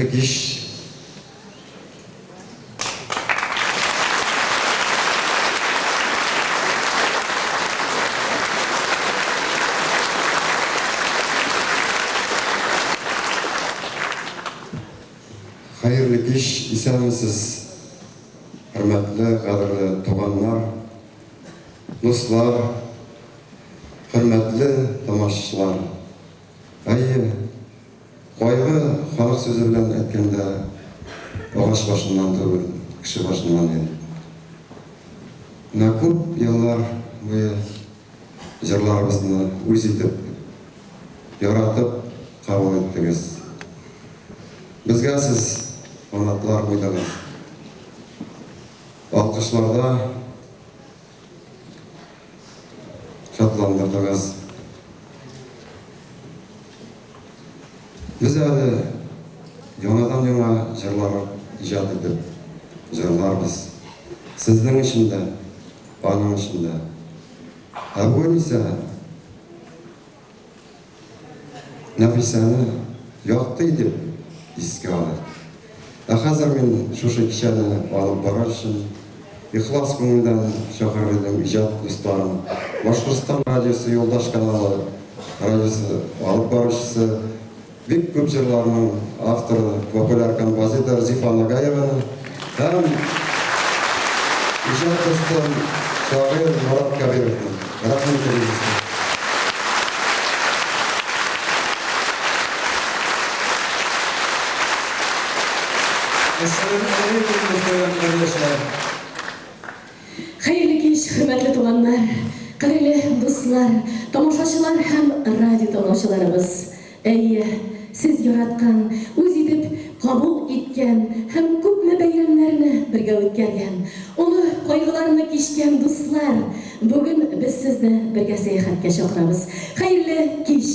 Hayırlı iş. Hayırlı iş isemsiz. Hürmetli, kadirli tuğanlar, dostlar, hürmetli tamaşaçılar. Koygu halk sözü bilen etkende ağaç başından değil, kişi başından değil. Көп yıllar bu jırlarımızını öz etip, yaratıp kabul ettiniz. Bizge siz onatlar koydunuz. Alkışlarda şatlandırdınız. Biz әлі yonadan yona jırlar icad edip, jırlarбыз. Sizдің ішінде, аның ішінде. Бүгін ise Nafisani yoqdi deb esga oldik. Hozir men shu kishini olib borish uchun ixlos ko'ngildan chaqirdim ijod do'stlarim. Boshqirdiston radiosi Yo'ldosh kanali radiosi olib boruvchisi Bek ko'p jırlarning avtori, populyar kompozitor Zifa Nagayevani ham ijod do'stim shoir Murod Kabirovni rahmat aytamiz. Esselamu aleyküm muhterem kardeşler. Hayırlı kеш, hürmetli tuğanlar, kareli dostlar, tomoshachilar ham radio tomoshalarimiz. Siz yaratgan, o'z etib qabul etgan ham ko'pmi bayramlarni birga o'tkazgan, uni qayg'ularni kechgan do'stlar, bugun biz sizni birga sayohatga chaqiramiz. Hayırlı kech.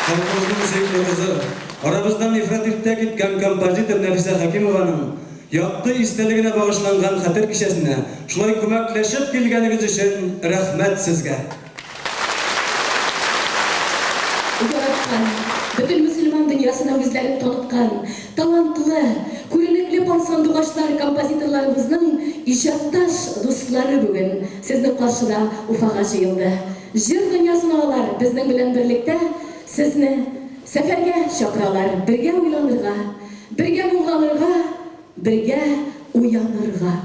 Halkımızın sevgili kızı, aramızdan ifrat ettik gitken kompozitor Nafisa Hakimovanың yaptığı isteligine bağışlangan hatır kişisine şulay kömekleşip kelgeniz için rahmet sizge. Yaratgan, bütün Müslüman dünyasına bizleri tanıtkan, talantlı, көрнеклі сандуғаштар, композиторларымыздың ижадташ достары бүгін сіздің қаршыда Уфаға жиылды. Жыр дүниясын алар біздің білен бірлікте сізні сәфәрге шақыралар, бірге ойланырға, бірге мұңғалырға, бірге уянырға.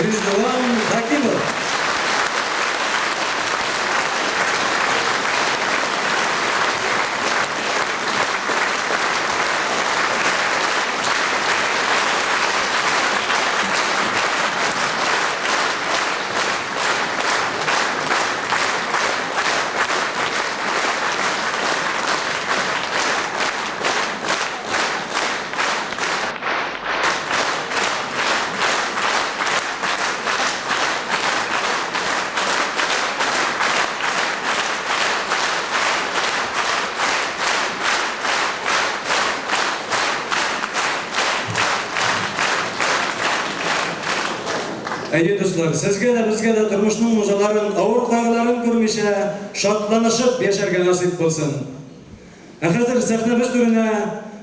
Rizvan Hakimov. Әйе достар, сезгә дә безгә дә тормышның музаларын, авыр кайгыларын күрмичә, шатланышып яшәргә насыйп булсын. Ә хәзер сәхнәбез түренә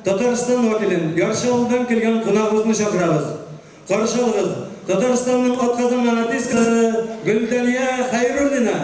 Татарстан вәкилен, Яршы авылдан килгән кунагыбызны чакырабыз. Каршы алыгыз, Татарстанның атказанган артисткасы Гөлдәния Хәйруллина.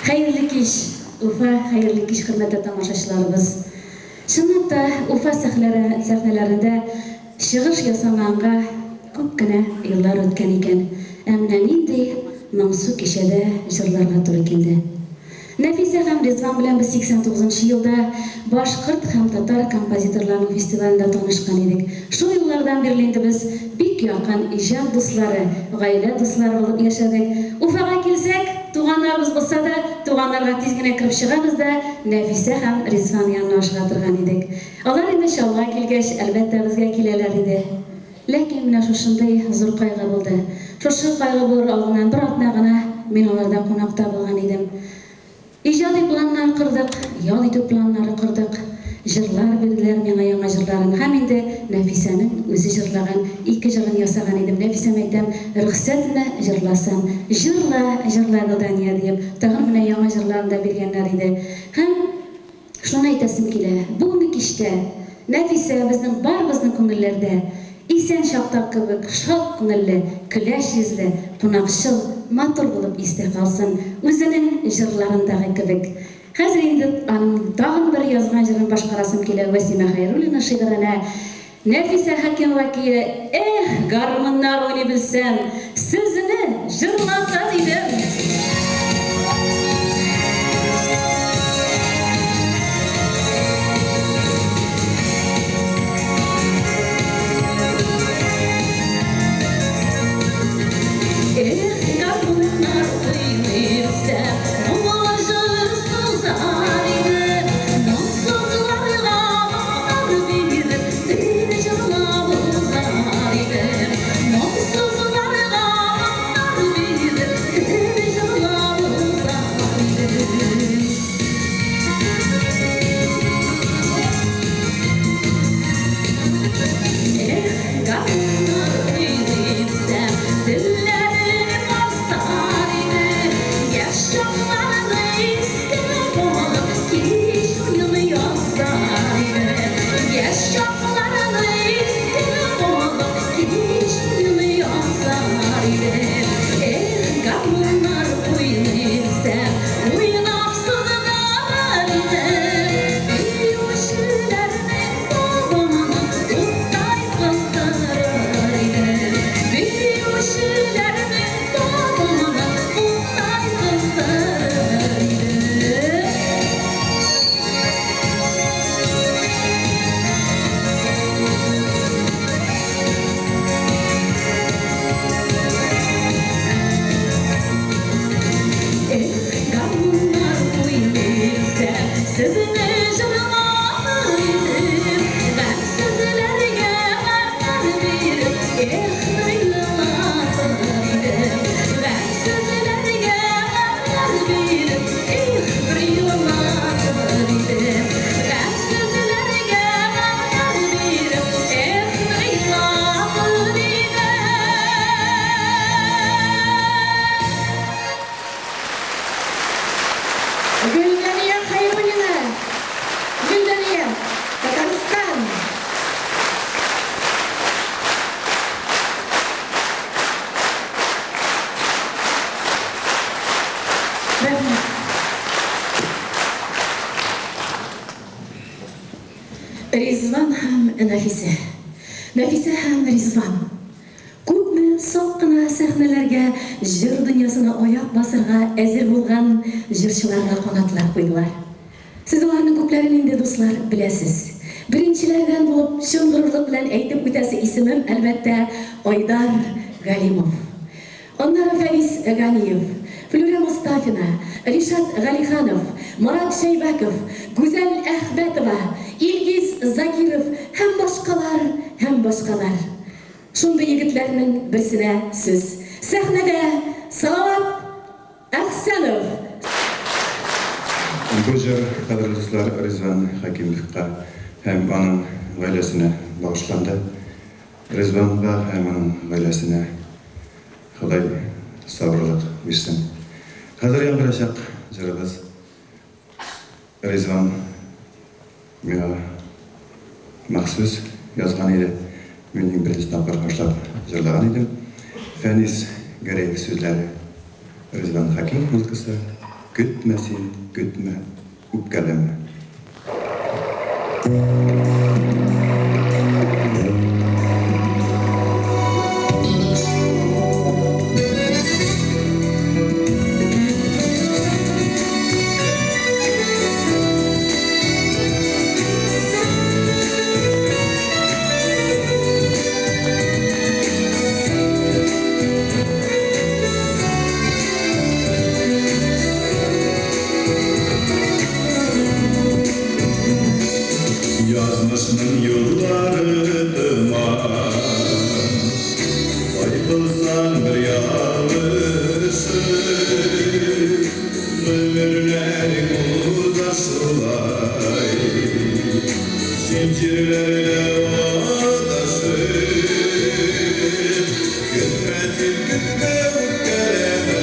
Hayırlı kеш, Уфа, hayırlı kеш, hürmetli tamaşaçılarımız. Şunlukta Уфа sahnelerinde шығыш ясаманға көп кенә yıllar ötken iken, әмінә нинди моңсу кешәдә җырларга туры килде. Нәфисә һәм Резван белән без 89 елда башкорт һәм татар композиторларының фестивалендә танышкан идек. Шул еллардан бирле инде без бик якын иҗат дуслары, гаилә дуслары булып яшәдек. Уфага килсәк, туганнарыбыз булса да, туганнарга тиз генә кирип чыгабыз да, Нәфисә һәм Резван янына ашыга торган идек. Алар инде шалга килгәч, әлбәттә безгә киләләр иде. Ләкин менә шушындай зур кайгы булды. Шушы кайгы булыр алдыннан бер атна гына мин аларда кунакта булган идем. İcadi planlar kırdık, yol итү planları kırdık. Jırlar bildiler mena яңа jırların. Һәм инде Нәфисәнең үзе jırлаган, ике jырын ясаган идем. Нәфисәм әйтәм, рөхсәтме jırlasam, jırla Дания дип, тагын менә яңа jырларын да биргәннәр иде. Һәм шуны әйтәсем килә. Бүгенге кичтә Нәфисә безнең барыбызның күңелләрдә исән чакта кебек шат күңелле, көләч йөзле, кунакчыл, матур булып истә калсын, үзенең җырларындагы кебек. Хәзер инде аның тагын бер язган җырын башкарасым килә, Вәсимә Хәйруллина шигыренә. Нәфисә Хәкимова кие, гармуннар уйный белсәм, сезне җырлатар идем. Резван һәм Нәфисә. Нәфисә һәм Резван. Күпме сак кына сәхнәләргә җыр дөньясына аяк басырга әзер булган җырчыларга канатлар куйдылар. Сез аларның күпләрен инде дуслар беләсез. Беренчеләрдән булып чын горурлык белән әйтеп үтәсе исемем әлбәттә Айдар Галимов. Аннары Фәрис Ганиев, Флюря Мустафина, Ришат Галиханов, Марат Шәйбәков, Гүзәл Әхмәтова, Илгиз Закиров һәм башкалар. Шундый егетләрнең берсенә сүз. Сәхнәдә Салават Әхсәнов. Бу җыр, кадерле дуслар, Резван Хәкимовка һәм аның гаиләсенә багышланды. Резванга һәм аның гаиләсенә Ходай сабырлык бирсен. Хәзер яңгырашак җырыбыз. Резван миңа махсус язган иде. Мин беренче тапкыр башлап җырлаган идем. Фәнис Гәрәев сүзләре, Резван Хәкимов музыкасы, Kütmesin, kütme, üpkeleme. Yazmışın yollarıma Bayılsan bir yağışı Ömürlerim uzaşılay Zincirlerle adaşır Gitmesin gitme geleme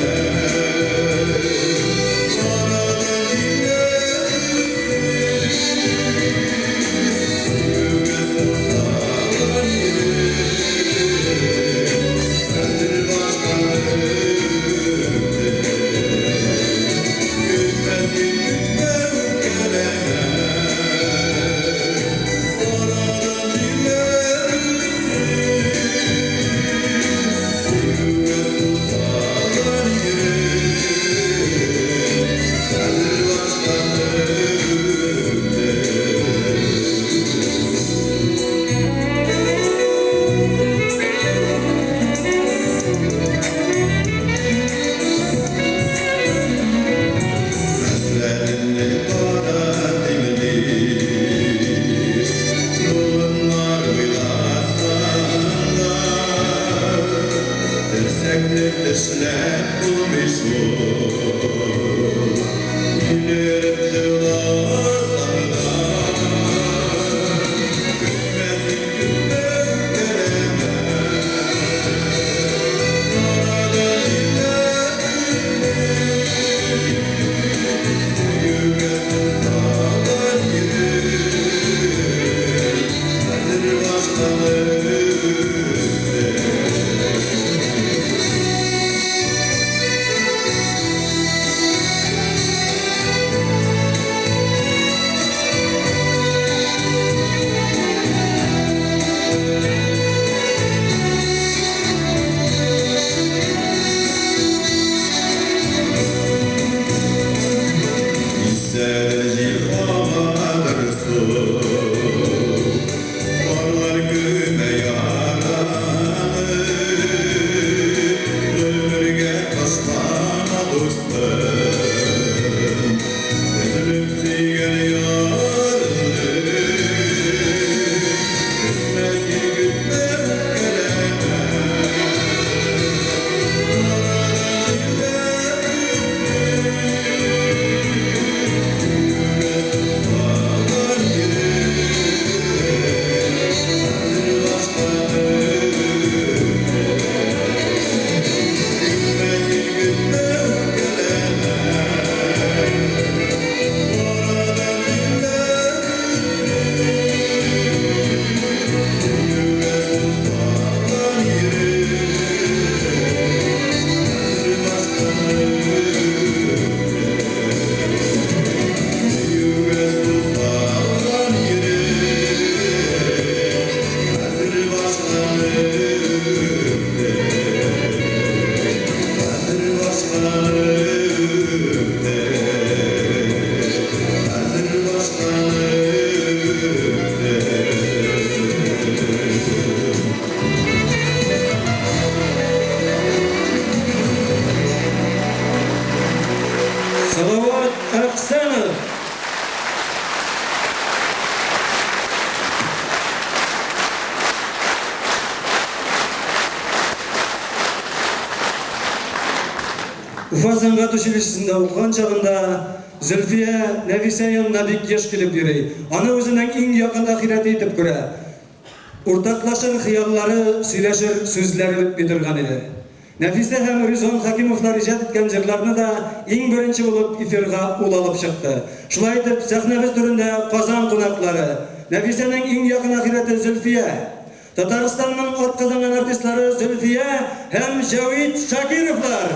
Salavat Aksanov. Ufa Sanat Училищесinde оқыған чағында Зülfiye Nefise yanına bir geç gelip yürüy. Ana özünün en yakın ahireti etip göre. Ortaklaşan hıyalları, söyleşir sözleri bitirgan idi. Nefise hem Rüzon Hakimovlar icad etken jırlarını da en birinci olup efirga ulalıp çıktı. Şulay etip sahnemiz türünde Kazan konakları. Nefise'nin en yakın ahireti Zülfiye. Tataristan'ın ot kazanan artistleri Zülfiye hem Javit Shakirovlar.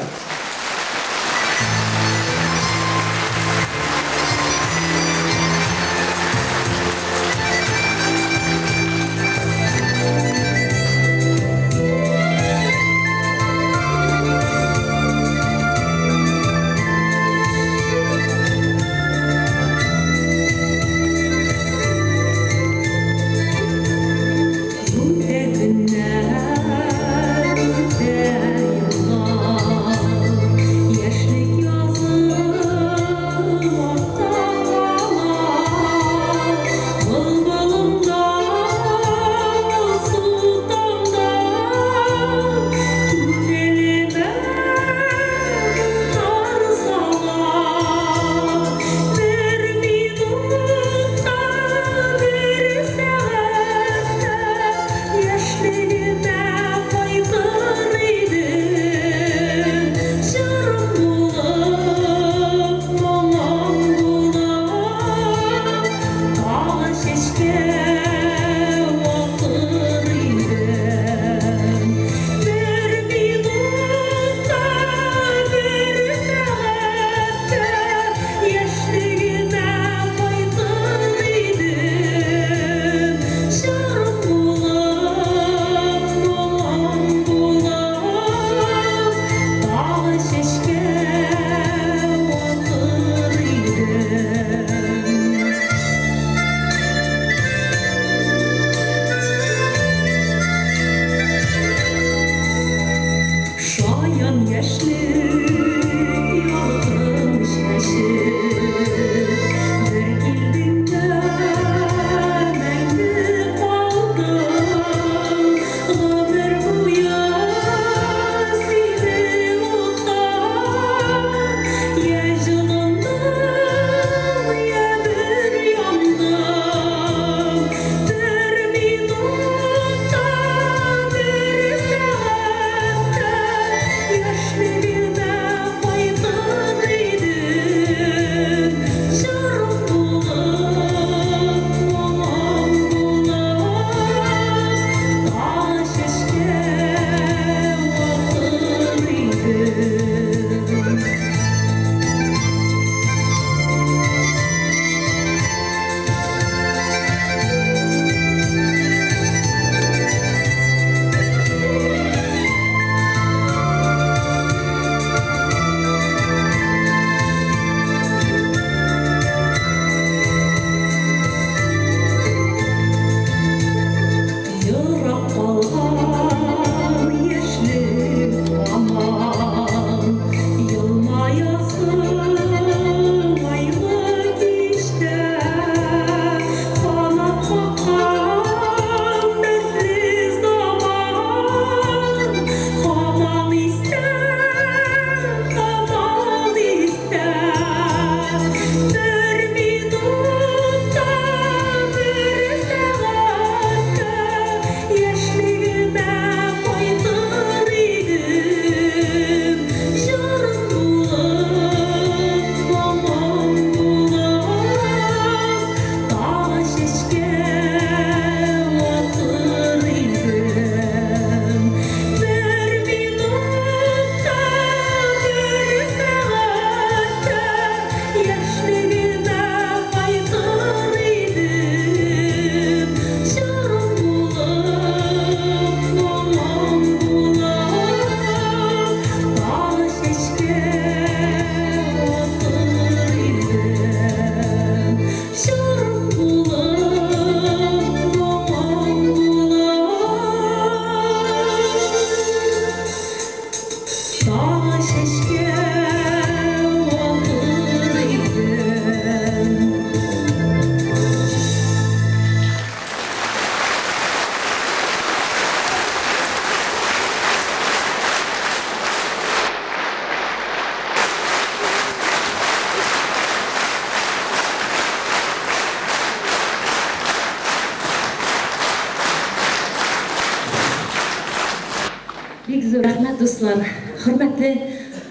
дуслар, хөрмәтле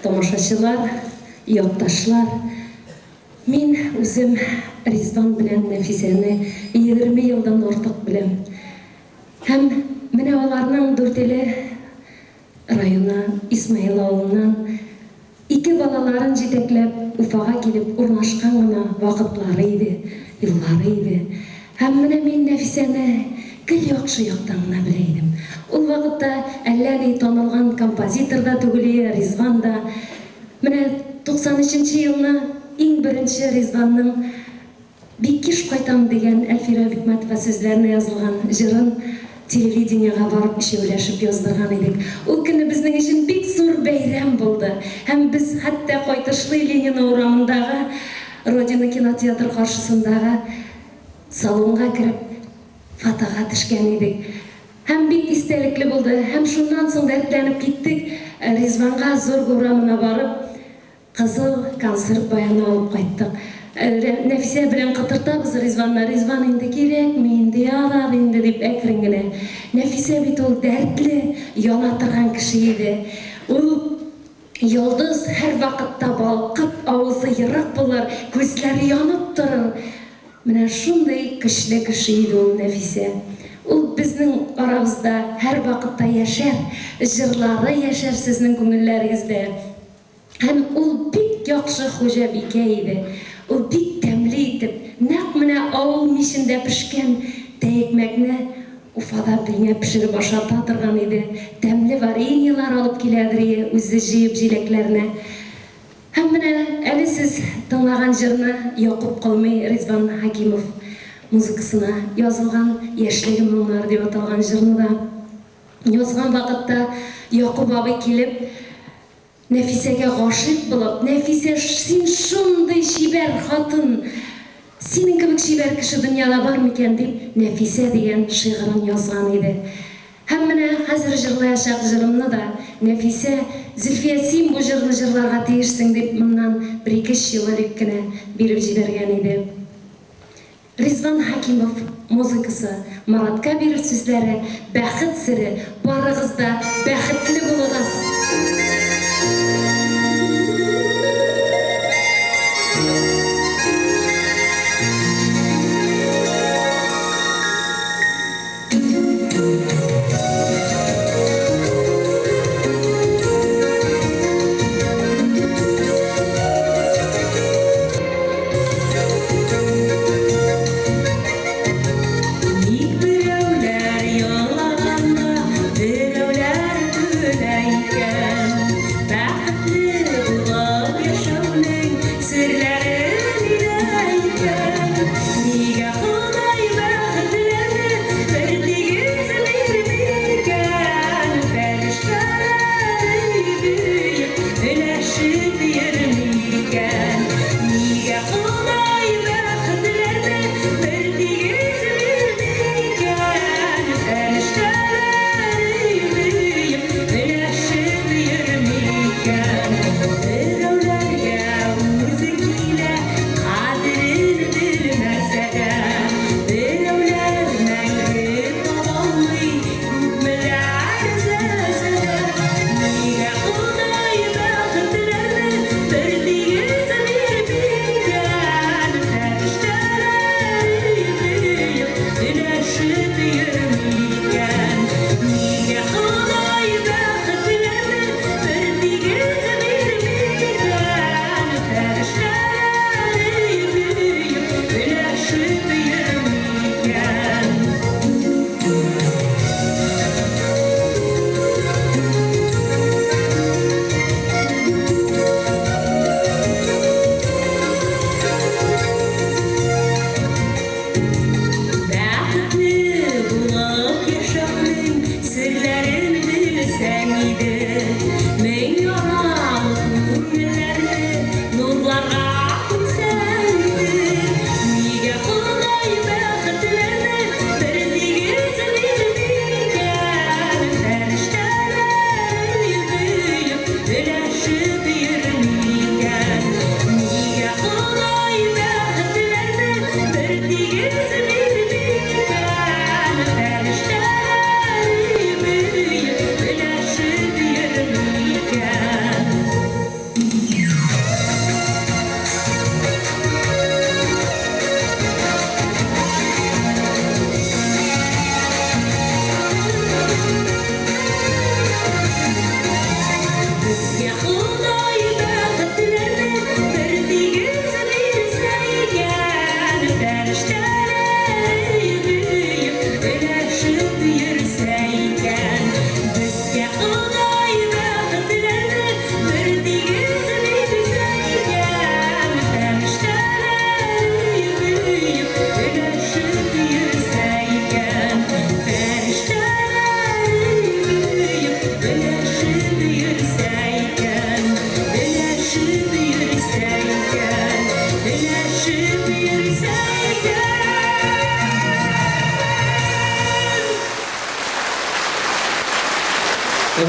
тамашачылар, якташлар. Мин үзем Ризван белән Нәфисәне 20 елдан артык беләм. Һәм менә аларның дүртеле района Исмаил авылыннан 2 балаларын җитәкләп Уфага килеп урнашкан гына вакытлары иде, еллары иде. Һәм менә мин Нәфисәне гел яхшы яктан гына белә идем. Ул вакытта әллә ни танылган композитор да түгел, Ризван да. Менә 93 елны иң беренче Ризванның «Бик киш кайтам» дигән Әлфирә Бикмәтова сүзләренә язылган җырын телевидениега барып ишәүләшеп яздырган идек. Ул көнне безнең өчен бик зур бәйрәм булды. Һәм без хәтта кайтышлы Ленин урамындагы Родина кинотеатры каршысындагы салонга кереп фотога төшкән идек. Һәм бик истәлекле булды. Һәм шуннан соң дәртләнеп киттек. Ризванга зур урамына барып кызыл концерт баяны алып кайттык. Нәфисә белән кытыртабыз Ризванны. Ризван инде кирәкме, инде ярар инде дип әкрен генә. Нәфисә бит ул дәртле, яна торган кеше иде. Ул йолдыз һәр вакытта балкып, авызы ерак булыр, күзләре янып торыр. Менә шундый көчле кеше иде ул Нәфисә. Ул безнең арабызда һәр вакытта яшәр, җырлары яшәр сезнең күңелләрегездә. Һәм ул бик яхшы хуҗабикә иде. Ул бик тәмле итеп, нәкъ менә авыл мишендә пешкән тәйекмәкне Уфада безгә пешереп ашата торган иде. Тәмле вареньелар алып киләдер үзе җыеп җиләкләренә. Һәм менә әле сез тыңлаган җырны Якуб Калмый Ризван Хәкимов музыкасына язылган «Яшьлегем моңнары» дип аталган җырны да язган вакытта Якуб абый килеп Нәфисәгә гашыйк булып, Нәфисә, син шундый чибәр хатын, синең кебек чибәр кеше дөньяда бар микән дип Нәфисә дигән шигырын язган иде. Һәм менә хәзер җырлаячак җырымны да Нәфисә, Зөлфия, син бу җырны җырларга тиешсең дип моннан 1-2 ел элек кенә биреп җибәргән иде. Ризван Хәкимов музыкасы, Маратка бирер сүзләре, бәхет сире, барыгыз да бәхетле булыгыз. Берәүләр ялаганда, берәүләр көлә икән.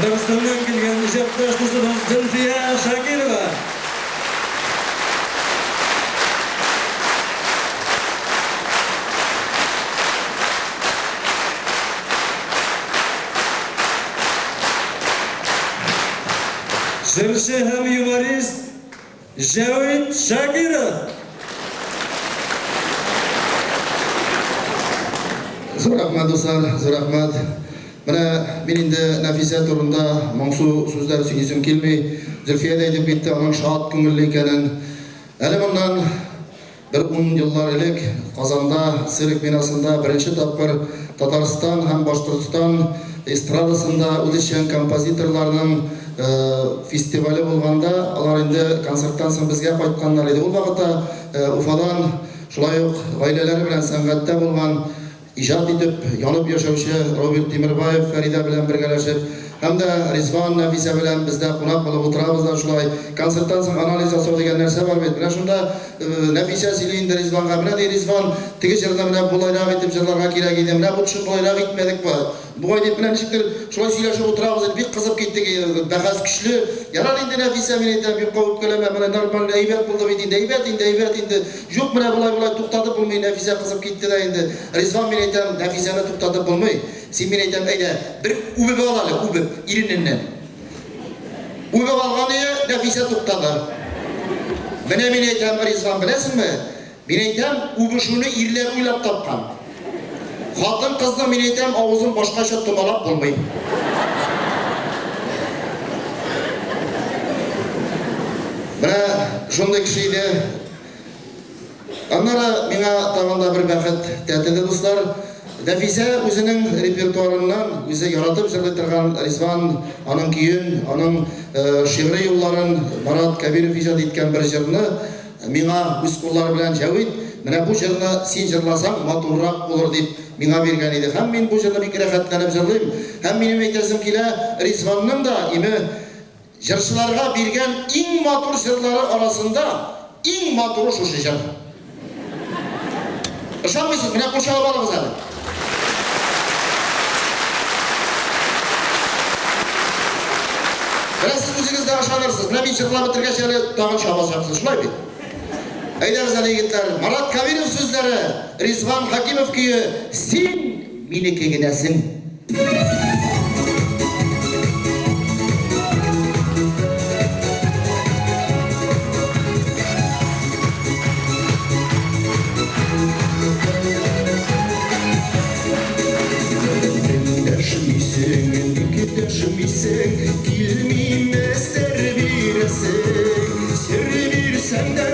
Қазақстаннан келген ijabdoshimiz Zulfiya Shakirova. Jurchi ham yumorist Javed Shakirov. Zo'r rahmat do'stlar, zo'r rahmat. Mana men endi Nafisa turunda mo'ngsu so'zlar söyleyeceğim kelmey, Zulfiya deb ketdi, onun şad ko'ngilli ekanin. Hali bundan bir 10 yıllar ilk Qozonda Sirik binasında birinchi tapqir Tatariston ham Boshqirdiston estradasında o'zishgan kompozitorlarning festivali bo'lganda, ular endi konsertdan so'ng bizga qaytganlar edi. U vaqtda Ufadan shulay oilalari bilan san'atda bo'lgan ijod etib, yonib yashovchi Robert Temirbayev Farida bilan birgalashib, hamda Rizvon Nafisa bilan bizda qo'noq bo'lib o'tiramizlar. Shulay konsertdan so'ng analiz jasov degan narsa bor edi. Mana shunda Nafisa Silindar Rizvonga bilan Rizvon tegi yerda bilan bo'layroq etib jirlarga kerak edi. Mana bu tushun bo'layroq etmadik bu. Bu oyda bilan nechikdir shulay suylashib o'tiramiz edi. Bir qizib ketdik. Bahas kuchli. Yarar endi Nafisa men aytam, bir qovib kelama, mana normal aybat bo'ldi deydi. Aybat endi. Yo'q, mana bulay to'xtatib bo'lmay Nafisa qizib ketdi-da endi. Rizvon men aytam, Nafisani to'xtatib bo'lmay. Sen men aytam, ayda bir ubib olaylik, ubib irininden. Ubib alğanı Nafisa to'xtadi. Mana men aytam, Rizvon bilasizmi? Men aytam, ubishuni irlar o'ylab topgan. Xotin qizni men aytam, og'zin boshqacha tumalab bo'lmaydi. Mana shunday kishi edi. Anlara menga tag'inda bir baxit ta'tidi do'stlar. Nafisa o'zining repertuaridan o'zi yaratib chiqargan Rizvon, onun keyin, onun she'riy yo'llarin Marat Kabirov ijod etgan bir she'rni menga o'z qo'llari bilan Javed, mana bu she'rni sen yig'lasang motorroq bo'lar deb menga bergan edi. Ham men bu she'rni bir rahatlanib yig'layman. Ham mening aytazim kela Rizvonning da imi jurchilarga bergan eng motor she'rlari orasida eng motori shu she'r. Ishonmaysiz, mana qo'shib olamiz hali. Mana siz o'zingiz de ishonarsiz. Mana men chiqlab o'tirgach hali tag'in shabaz yapsiz, shulaymi? Aydariz hali yigitlar, Marat Kabirov so'zlari, Rizvon Hakimov kuyi, sen menikegidasin. Döşmisen kilmime ser birsen de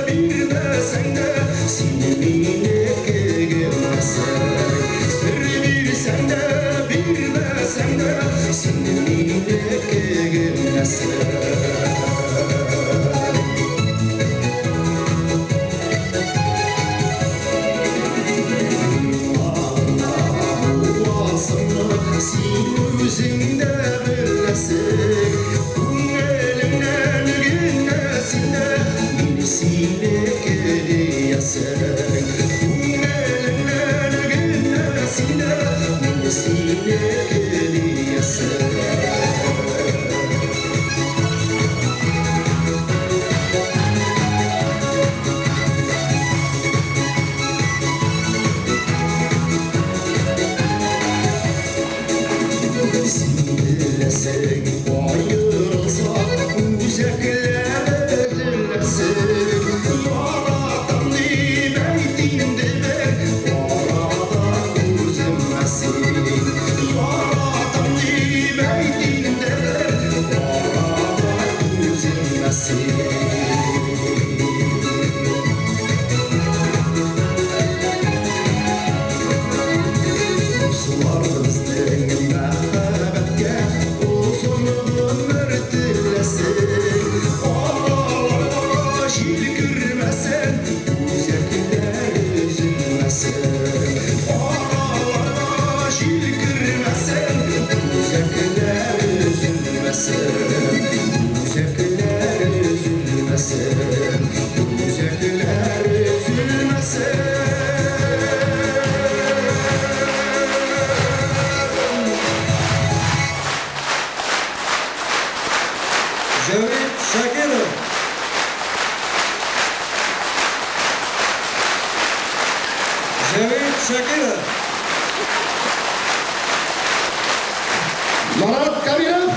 bilmesen de seni minekegimesen. Ser birsen de bilmesen de seni minekegimesen. Yüzünde birlesin, elimden günnesinde minisine gidiyorsun. Elimden günnesinde minisine gidiyorsun. Sindirlesin, ayırılsak uzaklara dilesin. Yaradan demeydin demek, arada üzülmesin. Yaradan demeydin demek, arada üzülmesin. Uzun ömür dilesin, ağlarla Cevit Şakirov. Marat Kabirov.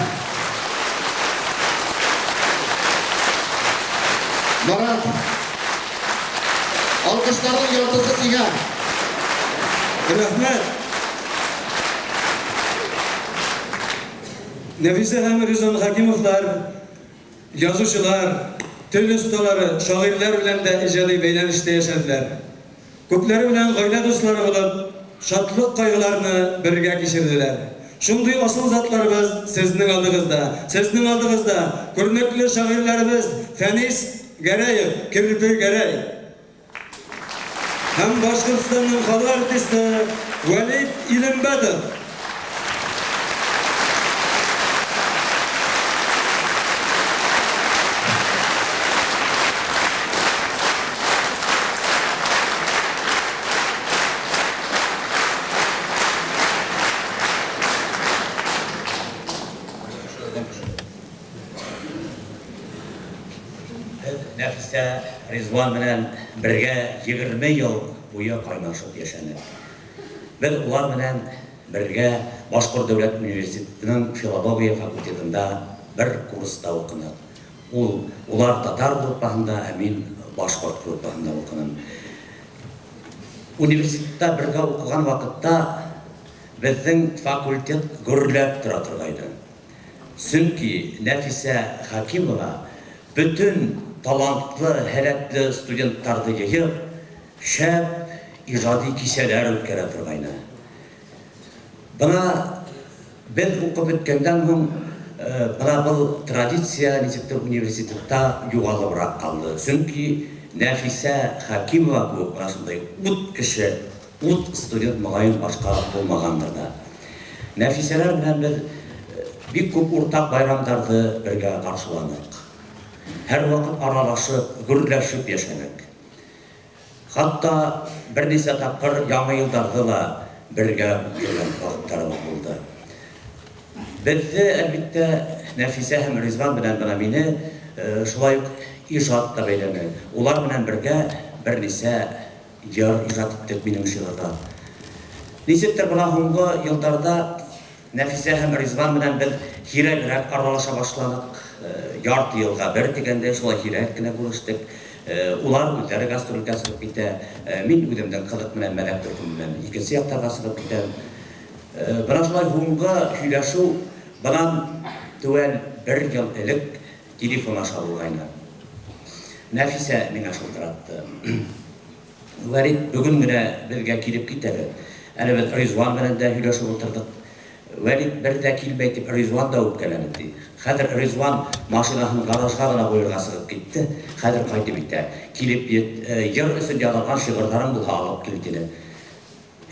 Marat. Alkışların yartısı size. Rahmet. Nefise hem Rızvan Hakimovlar, yazıcılar, tül ustaları, şairler bilen de icadi beylenişte yaşadılar. Köpleri bilen gayle dostları bulup, şatlık kaygılarını birge geçirdiler. Şunday asıl zatlarımız sizning aldığınızda, görnekli şairlerimiz Fenis Gereyev, Kirpi Gerey. Hem Başkırtistan'ın halı artisti Velid İlimbetov. Nefise Rizvan bilen birge 20 yıl boyu kaynaşıp yaşanır. Biz ular bilen birge Başkurt Devlet Üniversitesi'nin Filologiya Fakültetinde bir kursta okunak. Ular Tatar gruplarında, emin Başkurt gruplarında okunan. Üniversitede birge okugan vakitte bizden fakültet gürlep turgaydı. Çünkü Nefise Hakimova bütün talantlı, heretli studentlardı yiyip, şep, icadi kiseler ötkere turgaydı. Bana ben okup ötkenden hon, bana bu tradisiya Nizip'te üniversitede yuvalıbırak kaldı. Çünkü Nefise Hakimova bu arasında ut kişi, ut student mağayın başka olmağandır da. Nefiseler bilen biz bir köp ortak bayramlarda birge karşılandık. Her vakit aralaşıp, gürleşip yaşadık. Hatta bir nese tapır yanı yıllarda da birge gelen vakitlerimiz oldu. Bizde elbette Nefise hem Rizvan bilen bana beni şulay icad da beylemi. Ular bilen birge bir nese yer icad ettik benim şiirda. Nisettir buna hongu yıllarda Nefise hem Rizvan bilen biz hirek aralaşa başladık. Yartı yılga bir degende şulay hirekkine buluştuk. Ular üzeri gastrolga sırıp gitti. Min üdemden kılık bilen melek türküm bilen ikinci yaktarga sırıp gitti. Bana şulay hongu hüleşu bana tüven bir yıl elik telefon aşalıgayna. Nefise min aşıldırattı. Velid bugün güne birge kilip gittedi. Elbet Rizvan bilen de hüleşu oturduk. Velid bir de kilmeytip Rizvan da öpkelenedi. Hadir Rizvan maşinasının garajlarına koyurga sığıp gitti. Hadir kaydı bitti. Kilip yer üstünde alınan şiirlerim bu alıp kilitini.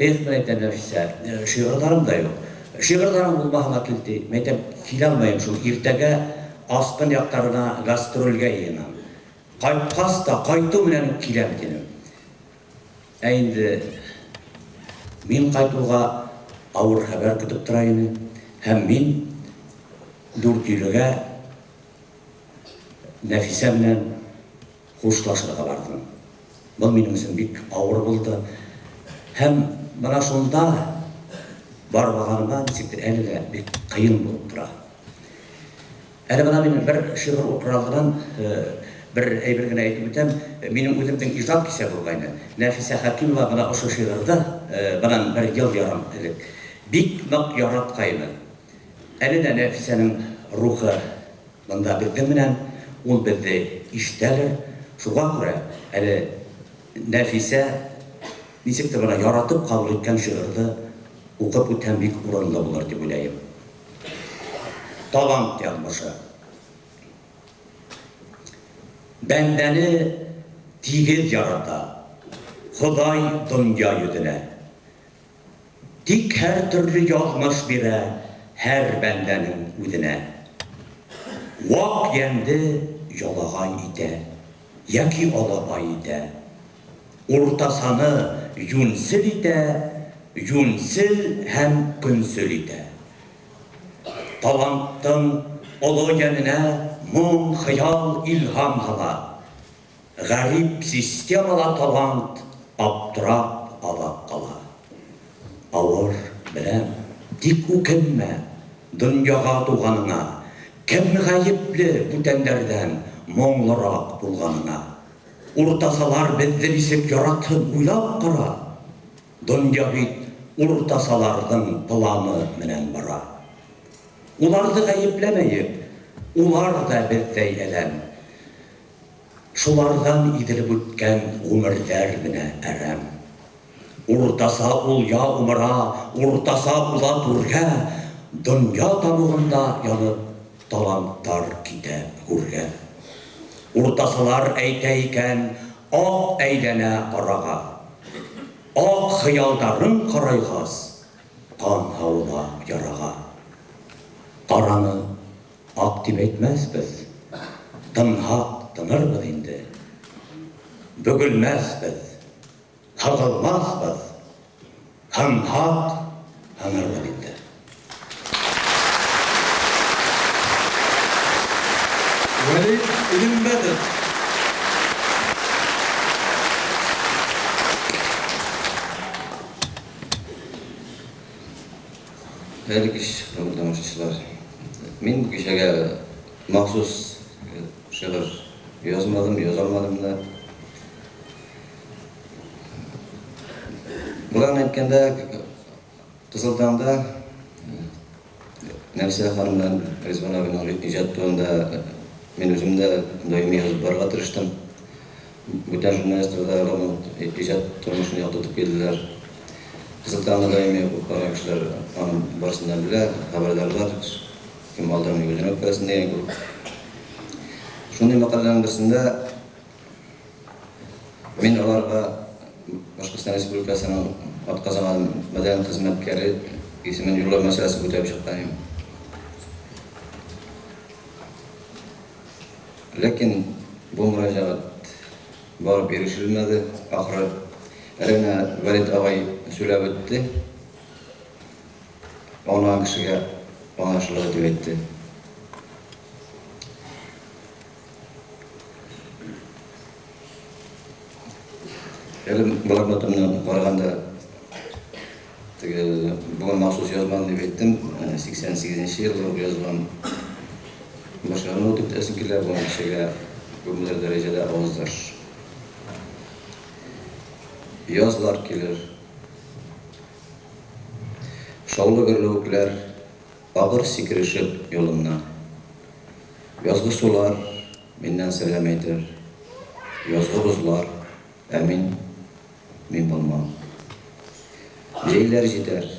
Hiç meyten Nefise, şiirlerim da yok. Şiirlerim bulmağına kildi. Meyten kil almayayım şu irtege askın yaktarına gastrolge yiyinam. Kayıtkas da kayıtı bilen kilem dinim. Endi min kayıtuğa ağır haber kütüp durayını, hem min dürtülüge Nefise bilen hoşlaşırga bardım. Bu benim için bir ağır buldu. Hem bana sonunda barbağanıma eline bir kıyın bulup dura. Eli bana benim bir şiir okuraldıran bir eybirgine eğitim etem, benim özümden icad kise bulgayını. Nefise Hakimova bana o şiirde bana bir yıl yaram edik. Bik nok yarat kayını. Eli de Nefise'nin ruhu bunda bilgiminen, ol bizde iştelir. Şuğa göre eli Nefise nisikte bana yaratıp kabul etken şiirde okup öten bik uğranlı bular diye bileyim. Talant yazmışı. Bendeni tigiz yarata, Huday dünya yüzüne. Dik her türlü yazmış bire, her bendenin üdüne. Vak yendi yolağay ide, yaki olabay ide. Ortasanı yunsil ide, yunsil hem günsil ide. Talanttın olu yenine mum, hayal, ilham hala. Garip sistem ala talant, abdurab алап қала. Ауыр білем, тик үкінме, дүнияға туғаныңа, кем ғайыплы бүтендерден моңлырақ болғаныңа. Уртасалар бізді бисек жаратын ойлап қара. Дүния бит уртасалардың планы менен бара. Уларды ғайыплемейіп, улар да біздей әлем. Шулардан иділіп өткен өмірдер міне әрем. Уртаса ұля умыра, уртаса ұла түрге, дүния тамығында янып таланттар ките көрге. Уртасалар әйтейкен, ақ әйдәне қараға, ақ қиялдарын қарайғаз, қан хаула яраға. Қараны ақ деп әйтмәз біз, тынхақ тынырбыз енді. Бүгілмәз біз, қағылмаз біз, ханхақ ханырбыз енді. Валид Илимбетов. Hayırlı iş programcılar. Men bu kişiye mahsus şiir yazalmadım da. Bulan aytkanda Kızıltağ'da Nefise Hanım'dan Rizvan abinin icatlarında men özümde doimi yazıp barga tırıştım. Bütün jurnalistler onun icat turmuşunu yaptıp geldiler. Kızıltağ'da doimi bu arkadaşlar onun barısından bile haberdarlar. Kim aldırını gözüne öpkesin diye. Şunday makalelerin birisinde men olarga Başkistan Respublikasının atqazanan madan xizmatkari ismin yo'llash masalasi ko'tarib chiqqanim. Lekin bu murojaat borib erishilmadi. Oxiri Arina Valid og'ay so'lab o'tdi. Ona kishiga onashilib deb aytdi. Elim bloknotimni qaraganda bugun maxsus yozman deb aytdim. 88-yilda yozgan boshqarma o'tib esinkilar bu kishiga ko'plar darajada ovozlar. Yozlar kelir. Şovlu gürlükler ağır sikirişip yolumdan. Yozgu sular menden selam eder. Yozgu buzlar emin min bulmam. Leyler gider,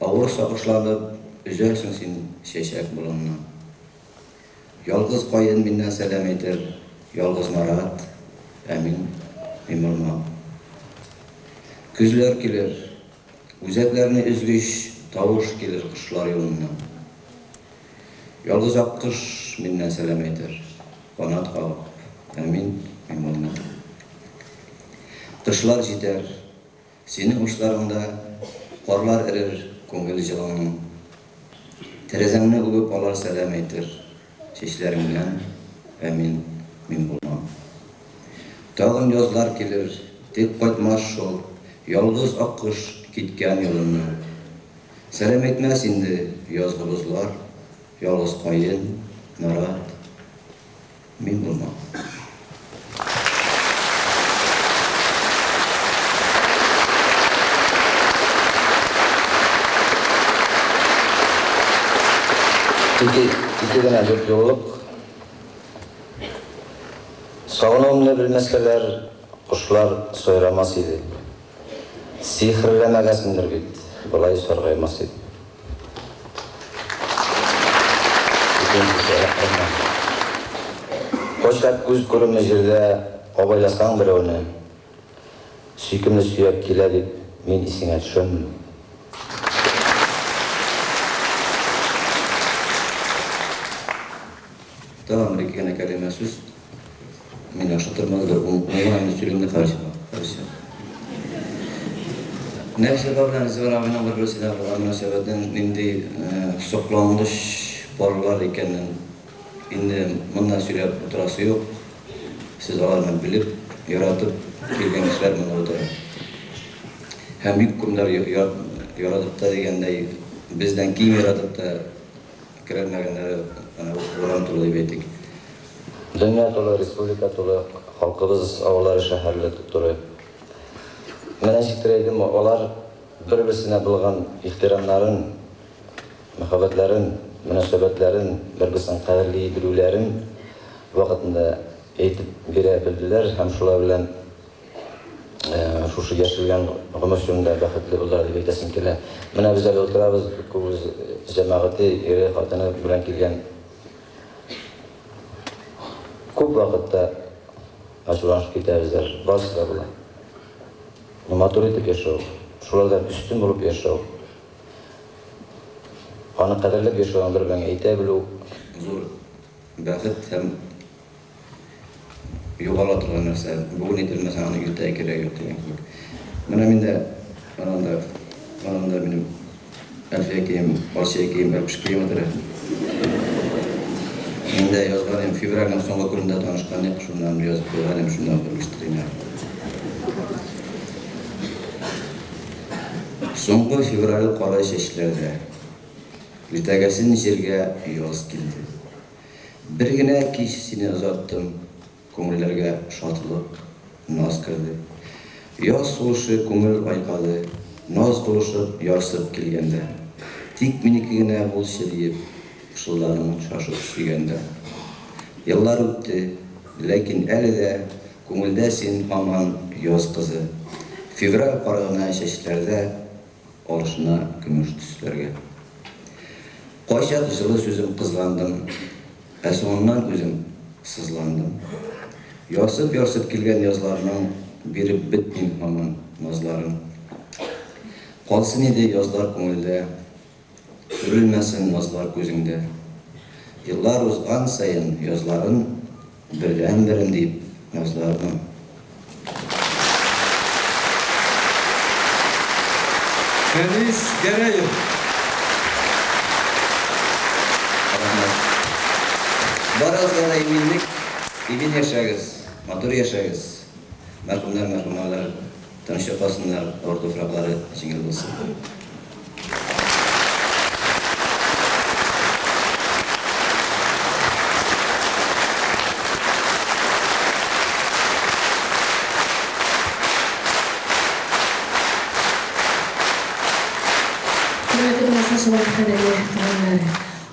ağır sakışlanıp, üzersin sen şeşek bulunma. Yalğız qayın mindən selam eder, yalğız marat, emin min bulmam. Küzler gelir, üzeklerini üzgüş, tavuş gelir kışlar yolundan. Yalğız akkış mindən selam eder, kanat qağıp, emin min bulmam. Kışlar gider, senin uçlarında qarlar erir ko'ngil jilonun. Terezemni o'pib olar selam aytir, chechlarimdan emin min bo'lmam. Tag'in yozlar kelir, tek qaytmas yo'l, yolg'iz oqish ketgan yo'limni. Selam aytmas endi yozg'i buzlar, yolg'iz qo'yin, marat min bo'lmam. İki tane dört yolluk. Sağlamını bilmeskeler, kuşlar soyramaz idi. Sihirlemegesindir bit, bulay sorgaymaz idi. Koşak göz görünme jerde obaylasang bir onu. Süykümlü süyek keledi, men isine düşön. Tamam, rekene kelime söz. Men yaşatırmazlar, onlarla sürümde karşı. Nefse babdan Rizvan abinin bir birisiyle münasebeten indi soklanmış barlar ekenen indi bundan sürüp oturası yok. Siz alarını bilip, yaratıp gelgen kişiler bana oturur. һәм бик күпмеләр яратып та дигәндәй, бездән киң яратып та керәлмәгәннәре урам туры дип әйтик. Дөнья тулы, республика тулы, халкыбыз авыллары, шәһәрләре тутыры. Менә шиктер алар бер-берсенә булган ихтирамнарын, мәхәббәтләрен, мөнәсәбәтләрен, бер-берсен кадерли белүләрен вакытында әйтеп бирә белделәр һәм шулар белән шушы яшәгән гомерчендә бәхетле булдылар дип әйтәсем килә. Менә без әле утырабыз, күбез җәмәгате, ире, хатыны белән килгән. Күп вакытта ачуланып китәбездер, барысы да була. Матур итеп яшәү, шулардан үстен булып яшәү, аны кадерләп яшәү, бер-береңә әйтә белү Зур бәхет һәм югала торган нәрсә. Бүген ителмәсә, аны иртә кирәк юк дигән кебек. Менә миндә анда минем Әлфия кейем, Барча кейем, Бәпеш кейем атыры. Миндә язган февральнең соңгы көнендә танышкан идек, шуннан язып куйган, шуннан белештерим. Соңгы февраль кара чәчләрдә иртәгәсен җиргә яз килде. Бер генә кич сине озаттым, күңелләргә шатлык, наз керде. Яз сулышы күңел байкады, наз тулышып, ярсып килгәндә. Тик минеке генә булсы диеп, шуларның шашып сөйгәндә. Еллар үтте, ләкин әле дә күңелдә син һаман яз кызы. Февраль карагына чәчләрдә алышына көмеш төсләргә. Кайчак җылы сүзем кызгандым, соңыннан үзем сызландым. Ярсып килгән язларның биреп бетмим һаман назларын. Калсын иде язлар күңелдә, үрелмәсен назлар күзеңдә. Еллар узган сайын язларын бердән-берен дип назларның. Фәнис Гәрәев. Барыгызга да иминлек, имин яшәгез, матур яшәгез. Мәрхүмнәр, мәрхүмәләр тынычлык калсыннар, авыр туфраклары җиңел булсын.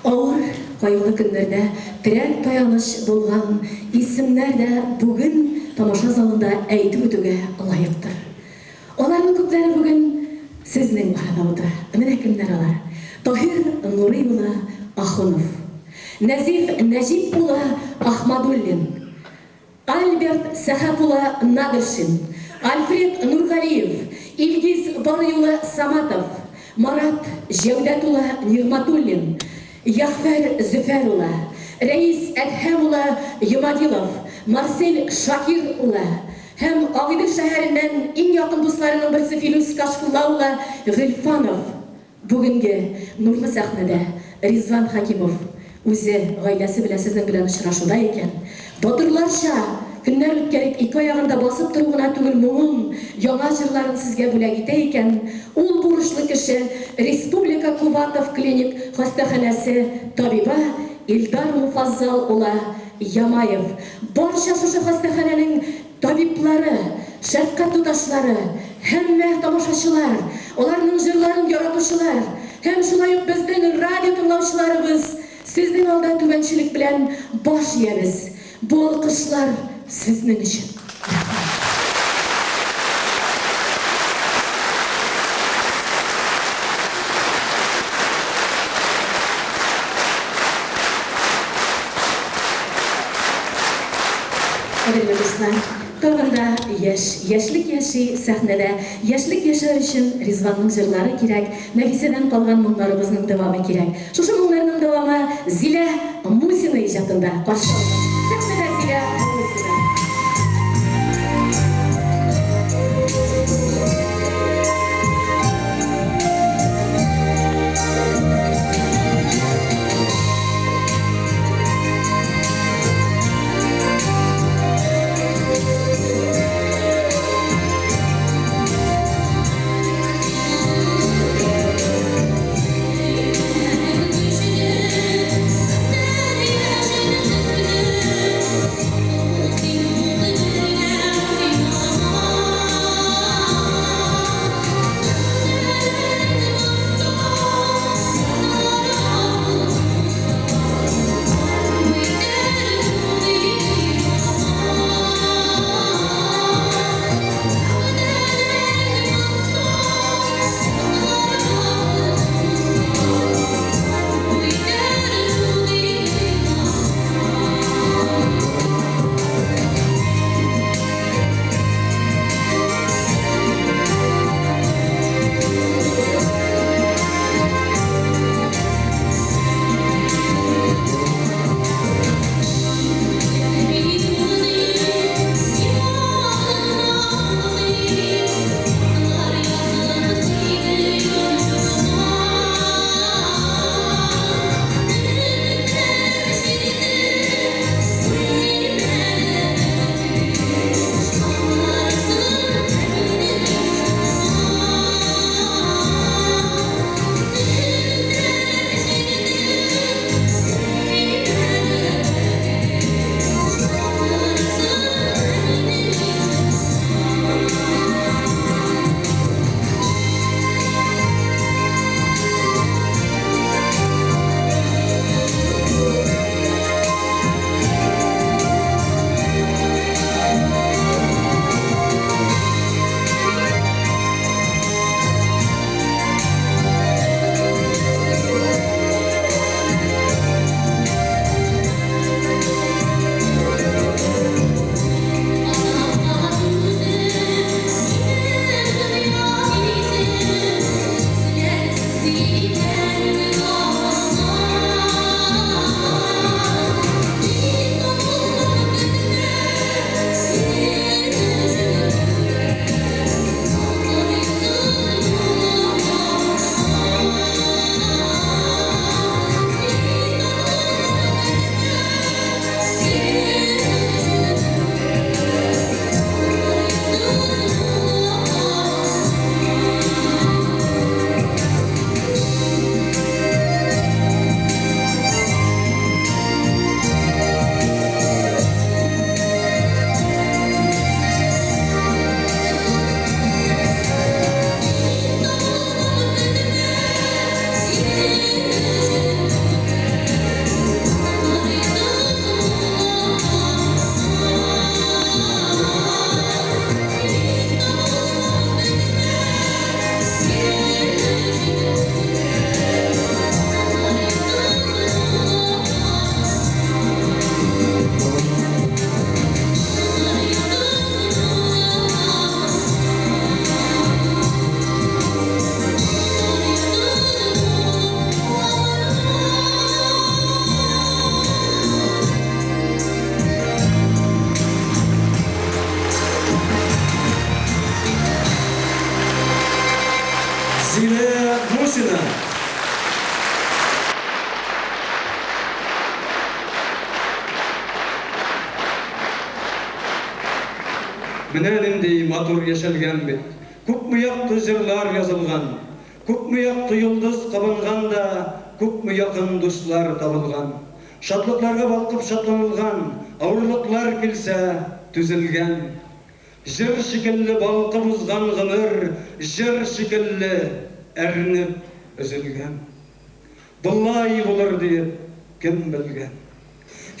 Ауыр, кайгылы көннәрдә терәк таяныч булган исемнәр дә бүген тамаша залында әйтеп үтүгә лаектыр. Аларның күпләре бүген сезнең барада утыра. Менә кемнәр алар? Таһир Нурый улы Ахунов, Назиф Нәҗип улы Ахмадуллин, Альберт Сәхәп улы Надыршин, Альфред Нургалиев, Илгиз Барый улы Саматов, Марат Җәүдәт улы Нигъматуллин, Яхфәр Зөфәр улы, Рәис Әдһәм улы Йомадилов, Марсель Шакир улы һәм Агыйдел шәһәреннән иң якын дусларының берсе Филус Кашфулла улы Гыйльфанов. Бүгенге нурлы сәхнәдә Ризван Хакимов үзе гаиләсе белән сезнең белән очрашуда икән. Батырларча көннәр үткәреп ике аягында басып тору гына түгел, моңын, яңа җырларын сезгә бүләк итә икән. Ул бурычлы кеше Республика Кубатов клиник хастаханәсе табибы Илдар Муфаззал улы Ямаев. Барча шушы хастаханәнең табиблары, шәфкать туташлары, һәммә тамашачылар, аларның җырларын яратучылар, һәм шулай ук безнең радио тыңлаучыларыбыз сезнең алда түбәнчелек белән баш иябез. Бу алкышлар сезнең өчен. Кадерле дуслар, тагын да яшьлек яши сәхнәдә, яшьлек яшәү өчен Ризванның җырлары кирәк, Нәфисәдән калган моңнарыбызның дәвамы кирәк. Шушы моңнарның дәвамы Зилә Мусина иҗатында каршы алабыз. Сәхнәдә Зилә Мусина. Menenimdey matur yaşalgan bit. Köpmü yaktı jırlar yazılgan. Köpmü yaktı yıldız kabınganda, köpmü yakın dostlar tabılgan. Şatlıklarga balkıp şatlanılgan, ağırlıklar kilse tüzülgen. Jır şikilli balkı buzgan gımır, jır şikilli ernip üzülgen. Bullay bulur deyip kim bilgen.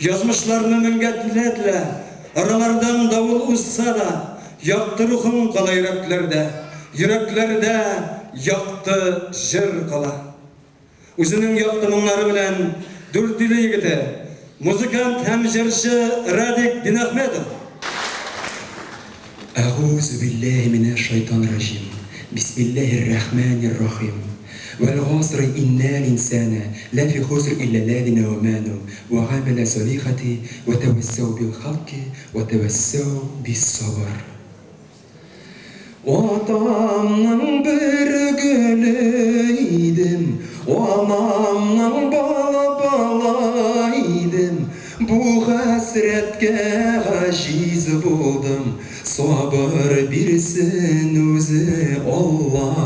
Yazmışlarını müngettiletle, aralardan davul ussa da, yaktı ruhum kala yüreklerde yaktı jır kala. Üzünün yaktı mınları bilen dürtülü yigiti, muzikant hem jırşı Radik Dinahmetov. أعوذ بالله من الشيطان الرجيم بسم الله الرحمن الرحيم والعصر إن الإنسان لفي خسر إلا الذين آمنوا وعملوا الصالحات وتواصوا بالحق وتواصوا بالصبر. Atamның bir gülüydüm, anamның balaydım. Bu hasretke aciz buldum, sabır birsin özü Allah.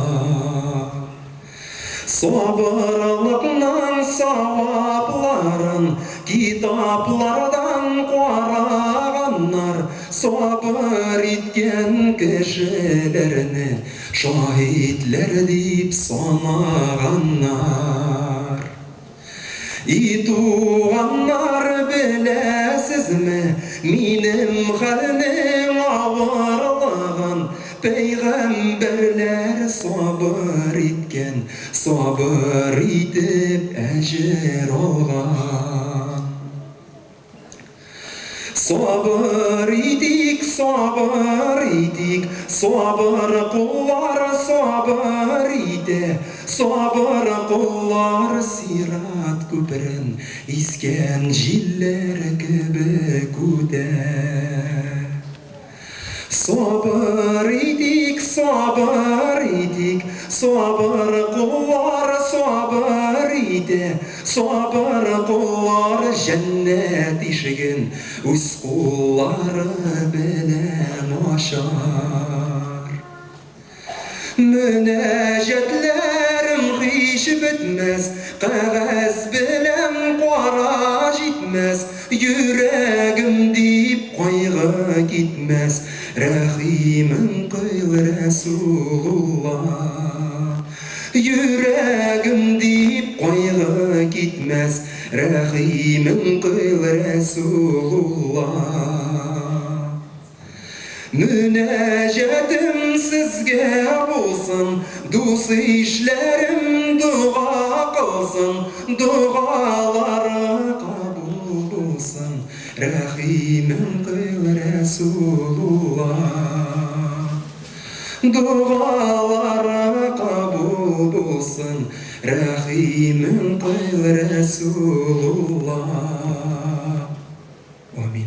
Sabırlıkның savapların kitaplardan qarağanlar, sabır etken kişilerini şahitler deyip sanağanlar. İtuğanlar bilesizmi minim halnim ağırlığın, Peygamberler sabır etken, sabır edip ecir algan. Sabır edik, sabır kullar sabır edi. Sabır kullar sirat köprün, isken jiller gibi güder. Sabır edik, sabır kullar sabır edi. Sabır kullar cennet işigin, üz kulları bilen aşar. Münecetlerim hiç bitmez, kağız bilen qara jitmez. Yüreğim deyip koyga gitmez, Rahimim kıyıl Resulullah. Yüreğim deyip koyga gitmez, Rahimim kıyıl Resulullah. Münecatim sizge bulsun, dus işlerim dua kılsın, duaları kabul bulsun, Rahimim kıyıl Resulullah. Duaları kabul bulsun, Rahimim kıyıl Resulullah. Amin.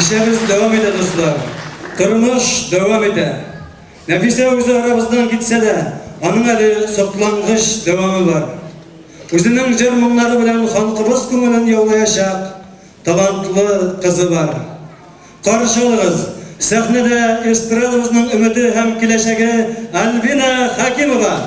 İşimiz devam ede dostlar. Turmuş devam ede. Nefise özü aramızdan gitse de, anın eli soklangıç devamı var. Özünün jermunları bilen halkımız köngülün yollayacak talantlı kızı var. Karşılığız, sahnede estradımızın ümidi hem kileşegi Albina Hakimova.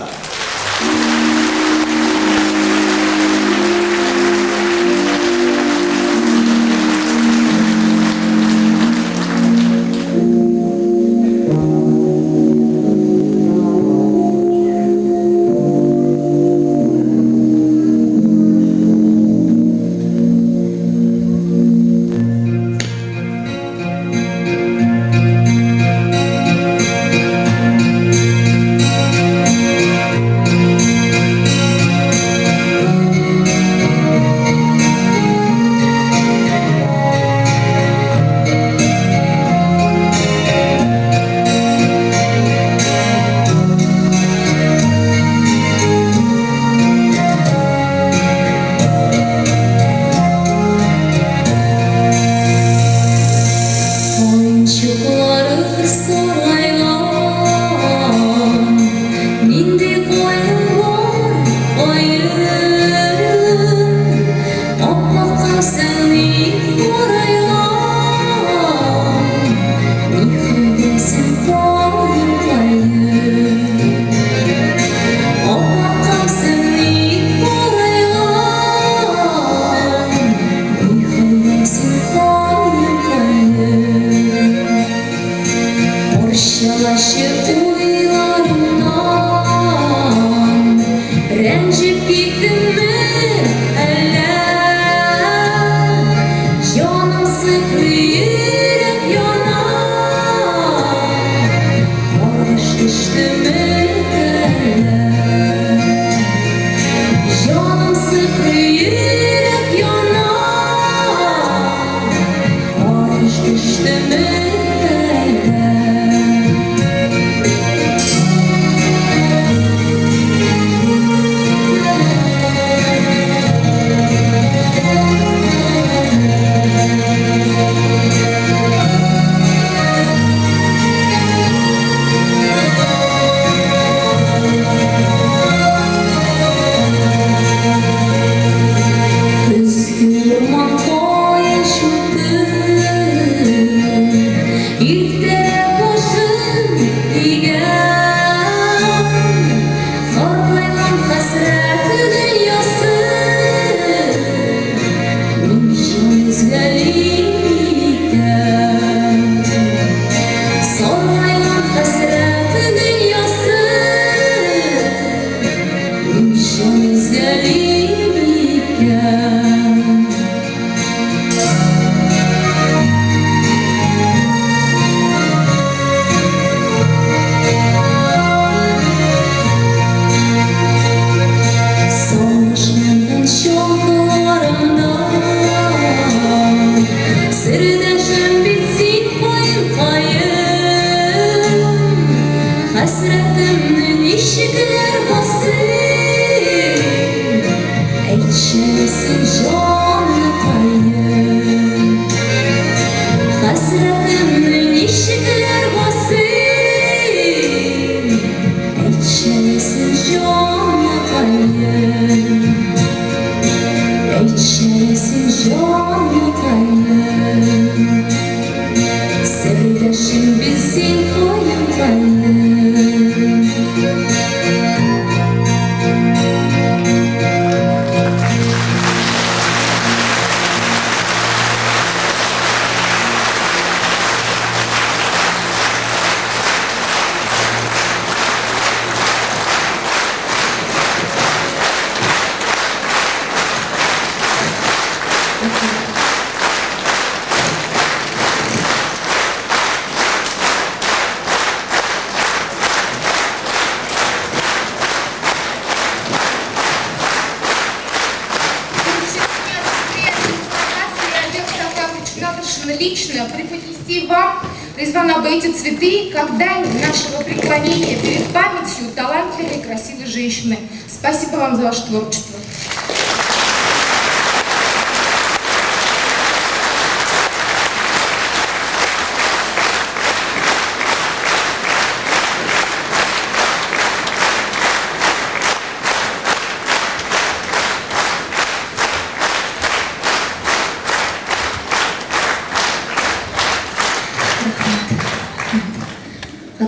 Лично преподнести вам, Резвана, эти цветы, как дань нашего преклонения перед памятью талантливой и красивой женщины. Спасибо вам за ваше творчество.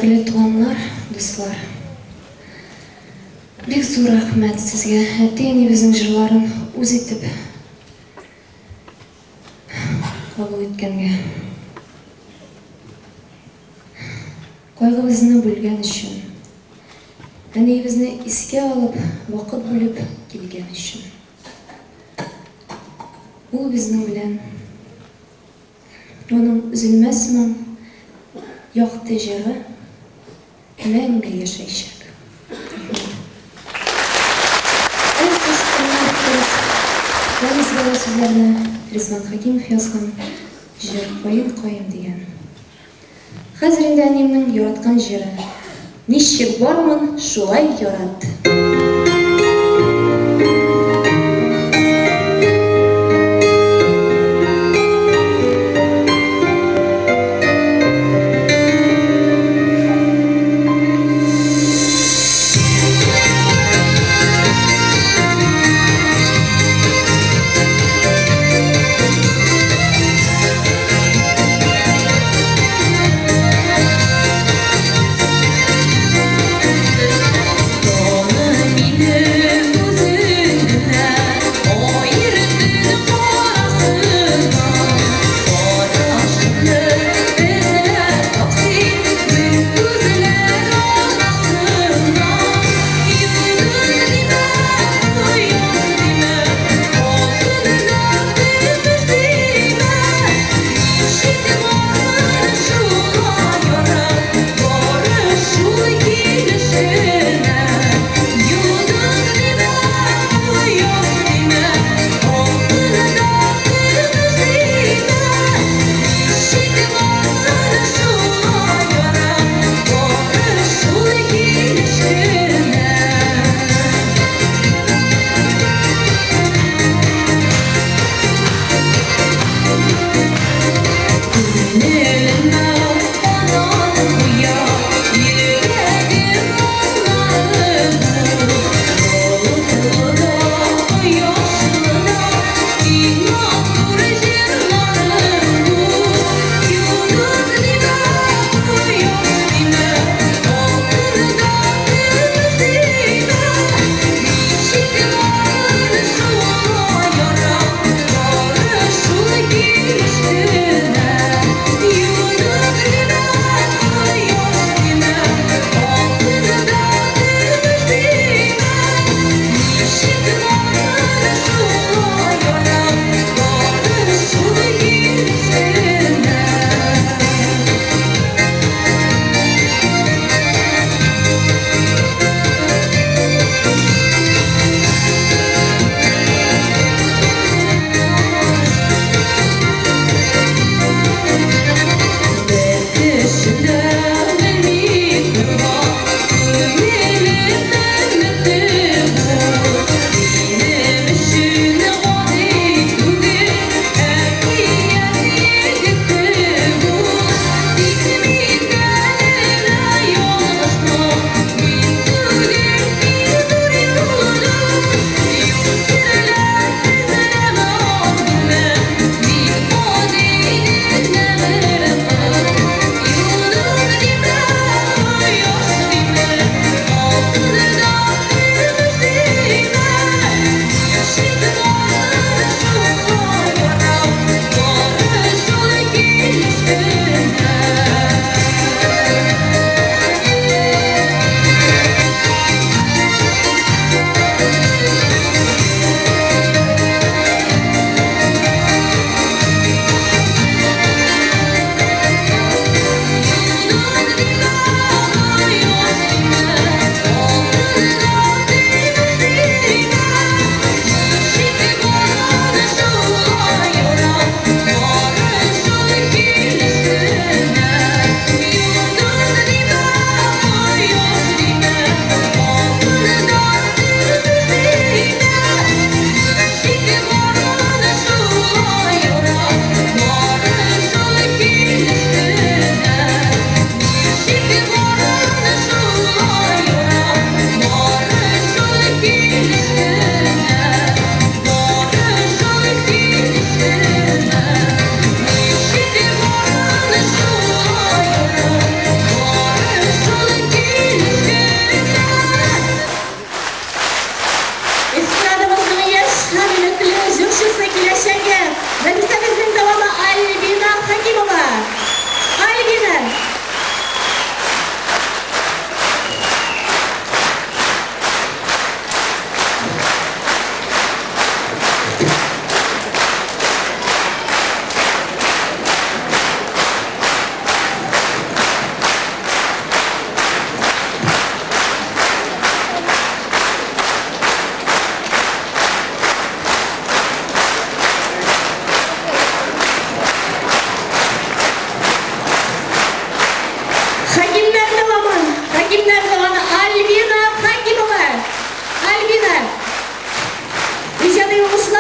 Кадірлі туғанлар, достар. Бек зор рахмет сізге, әттейіне біздің жырларын өз етіп қабыл еткенге. Қайғыбызны бөлген үшін, әнейбізні еске алып, вақыт бөліп келген үшін. Ол біздің білен, оның үзілмәс мұң, яқты жері мәңгі яшайшак. Yalnız böyle sözlerine Rizvan Hakimov yazgan jir Qoyun degan. Hazır endi annemning yaratgan jiri. Nishlik borman, shulay yaratdi. Dona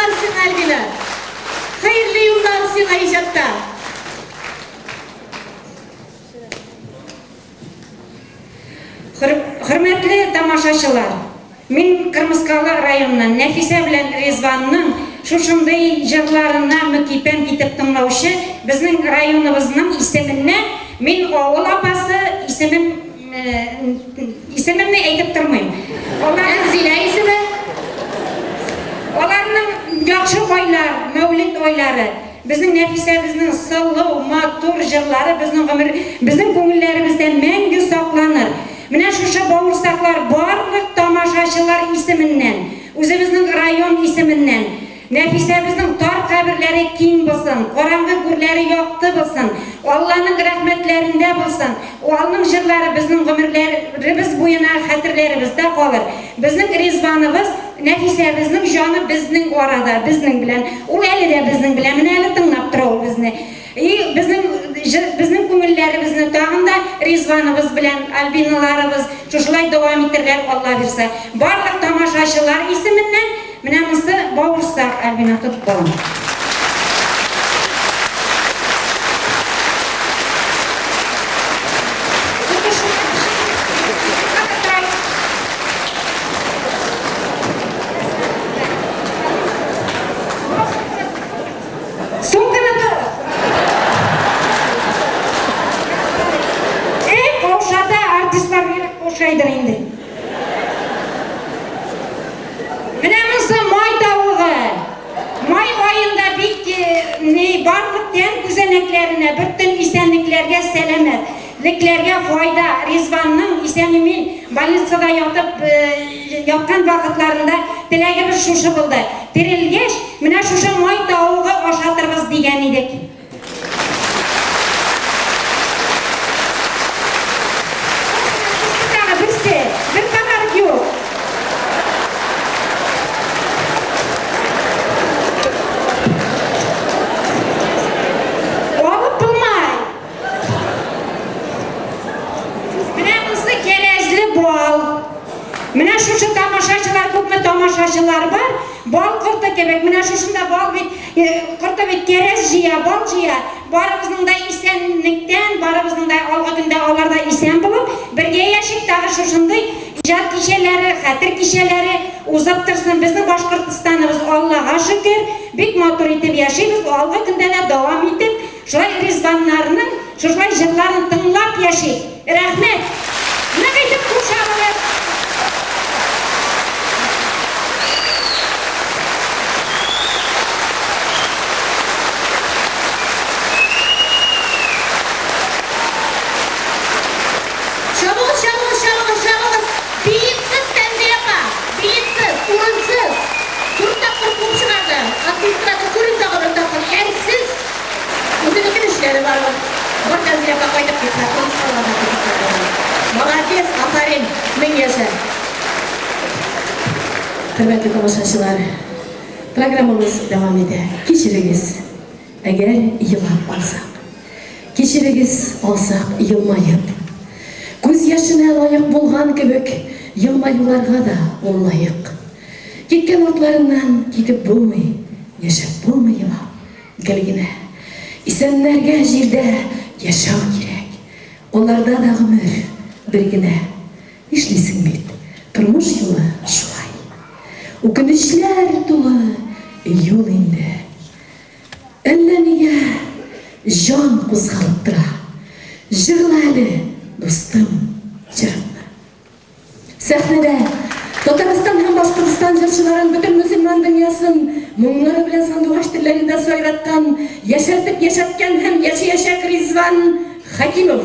yıllar sen Elbina. Hayırlı yıllar sen Ayşat'ta. Hürmetli tamaşaçılar, men Kırmızkalı rayonundan Nefise bilen Rizvan'ın şuşunday jırlarına mükipen kitip tınlauшы bizning rayonumuzning ismini men oğul apası ismimni aytib turmayman. Zila ismi? Olarning yaxshi oylar, mavlid oylari, bizning Nefise bizning sıllı, matur jırlari bizning ko'ngillarimizda mangu saqlanır. Менә шушы бауырсаклар барлык тамашачылар исеменнән, үзебезнең район исеменнән, Нәфисәбезнең тар каберләре киң булсын, караңгы гүрләре якты булсын, Алланың рәхмәтләрендә булсын, аның җырлары безнең гомерләребез буена хәтерләребездә калыр. Безнең Ризваныбыз, Нәфисәбезнең җаны безнең арада, безнең белән, ул әле дә безнең белән, менә әле тыңлап тора ул безне. Bizning ko'ngillarimizni tag'inda Rizvanimiz bilan Albiнаlarimiz shulay davom ettirlar Alloh bersa. Barliq tomoshachilar ismidan mana bunisi bovursak Albina tutib qo'ying. Şeydir indi. Menimizde may tavuğu, may ayında barlık den güzeneklerine, bütün isenliklerge selametliklerge fayda. Rizvan'ın isenimin balitsada yapkan vakitlarında dilegimiz şuşu buldu. Dirilgeç, mene şuşu may tavuğu aşatırız diyen idik. Bir kadar yok. Olup bulmay. Mene bunisi kerezli bol. Mene şuşu tamaşaçılar, köpme tamaşaçılar var. Bol kurta kebek. Mene şuşunda bol kurta bit kerez jiya, bol jiya. Barımızın da isenlikten, barımızın da algıdında olarda isen bulup, birge yaşık dağı şuşunday ijat kişileri, hatır kişileri uzap tırsın. Bizim Başkırtistanımız Allah'a şükür, bik motor etip yaşayız, algıdında da devam etip, şulay Rizvanlarının, şulay jırlarını tınlap yaşayız. Rahmet. Ne gidip kuşağılır? Biyitsiz tenziyeqa, biyitsiz, urunsuz, turtaqır kumşıqarda, administratör kurintaqır öntaqır, ersiz, o'zinikini ishlari var. Bir tenziyeqa qo'yib ketdi, konsulxonada ketdi. Молодец, afarin, ming yasha. Hurmatli tomoshachilar, programmamiz davom etadi. Kechirig'iz, agar yig'lab olsak, kechirig'iz olsak yilmayib. Көз яшына лайық болған кебек, yılmayularga da ol layık. Ketken ortlarından ketip bulmay, yaşap bulmayıla. Gelgine, isenlerge jirde yaşav gerek. Onlarda da ömür birgine. İşlisin bit, turmuş yolu şulay. Ukunuşlar dolu yol indi. Elleniye can kuzgalıp tıra. Jırlalı dostum jırımlı. Sahnede Tataristan hem Başkırtistan jırçıların bütün Müslüman dünyasının muңları bilen sandıvaş dillerinde söyletken, yaşartıp yaşatken hem yaşayacak Rizvan Hakimov.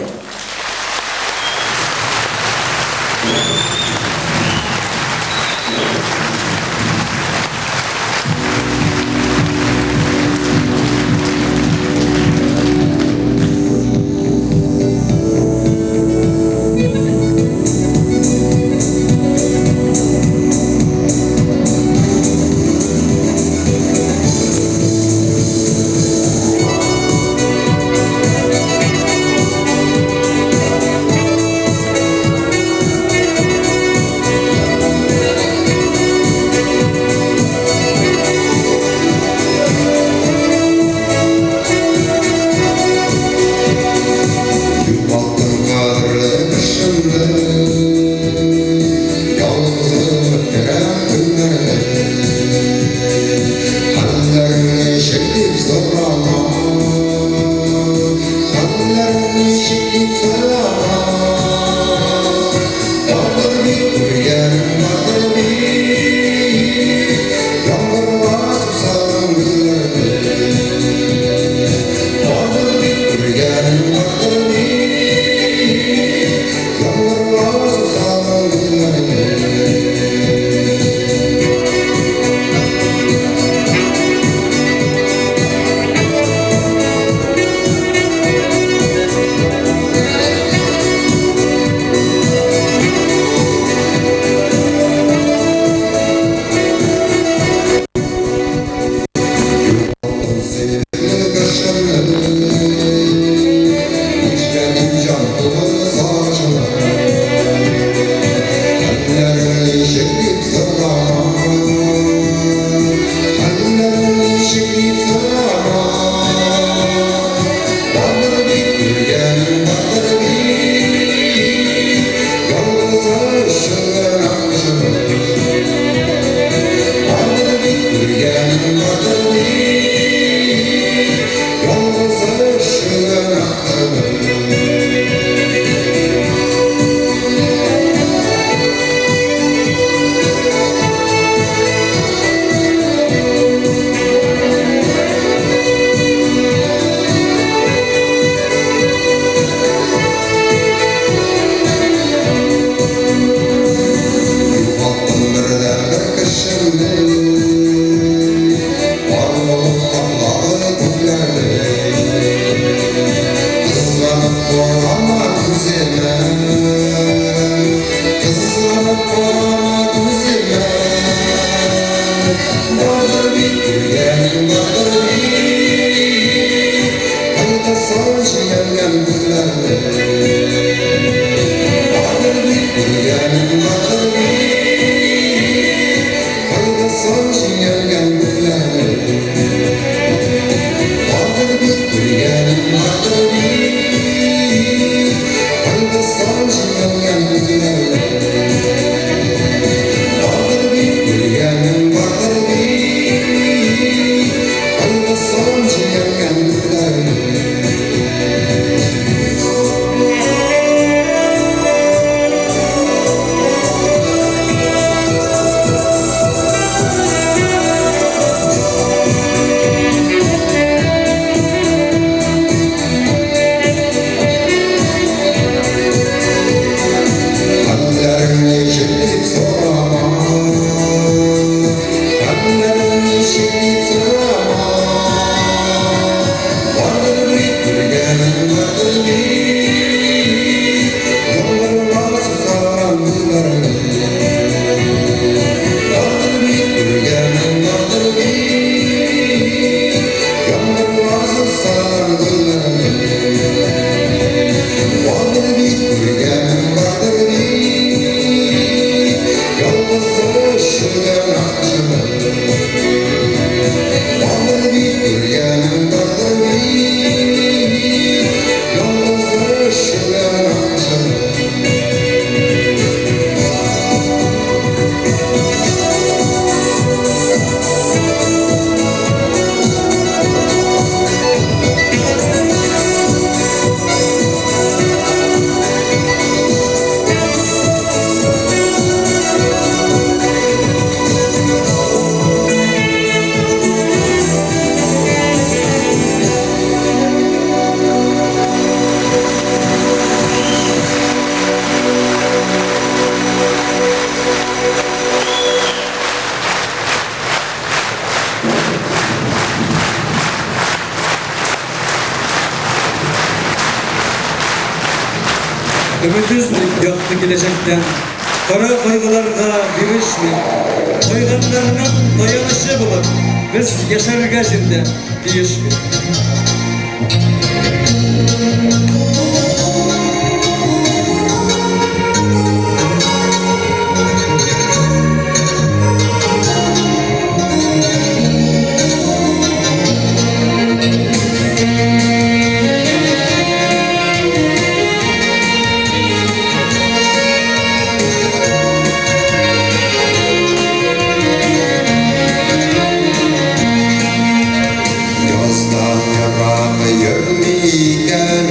sancı yangan günlerde vardır bir gülgenin vardır bir kayda sancı yangan günlerde vardır bir gülgenin vardır bir kayda sancı yangan günlerde vardır bir gülgenin vardır bir kayda sancı yangan günlerde. Kallerine şehit sorama, kallerine şehit sorama. Vardır bir gülgenin vardır bir, yollarına susaran güllerine. Vardır bir gülgenin vardır bir, yollarına susaran güllerine. Vardır bir gülgenin vardır bir, yalnızca ışığın akşamı. Vardır bir gülgenin vardır bir, yalnızca ışığın akşamı. Ümitsizlik yoktu gelecekten, kara kaygılarga girişme, koyganlarının dayanışı bulup, biz yaşarga şimdi değişme. Yazdan yarak yürüyen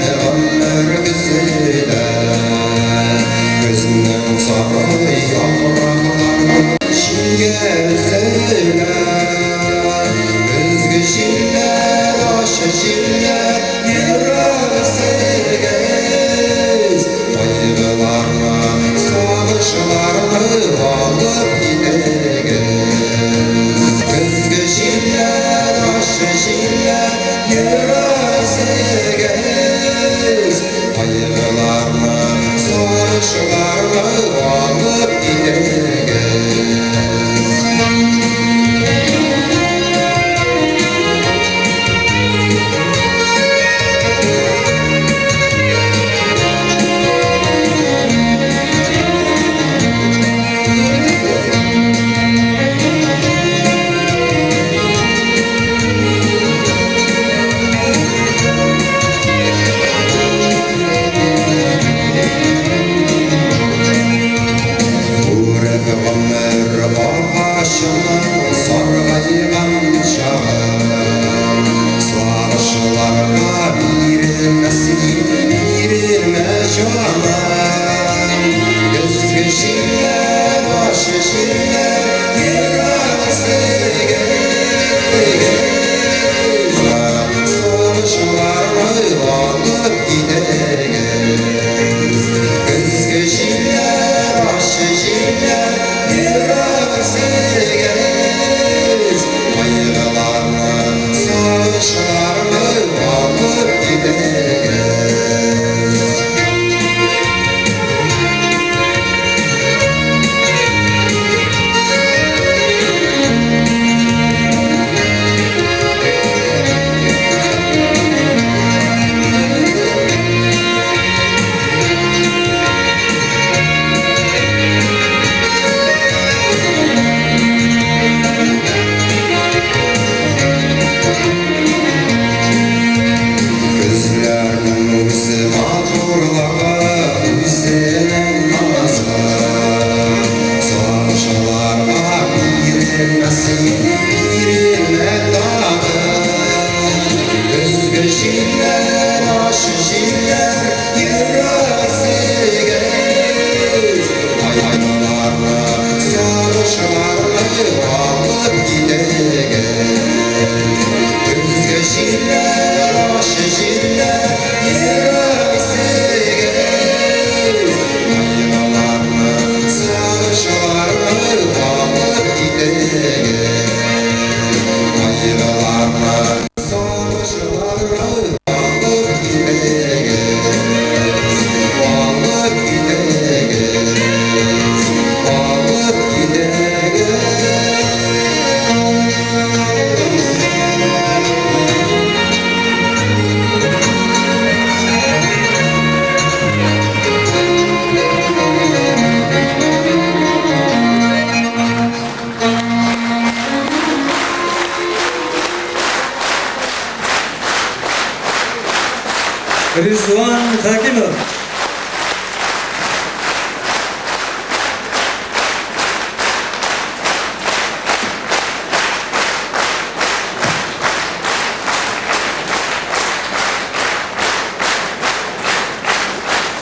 Rizvan Hakimov.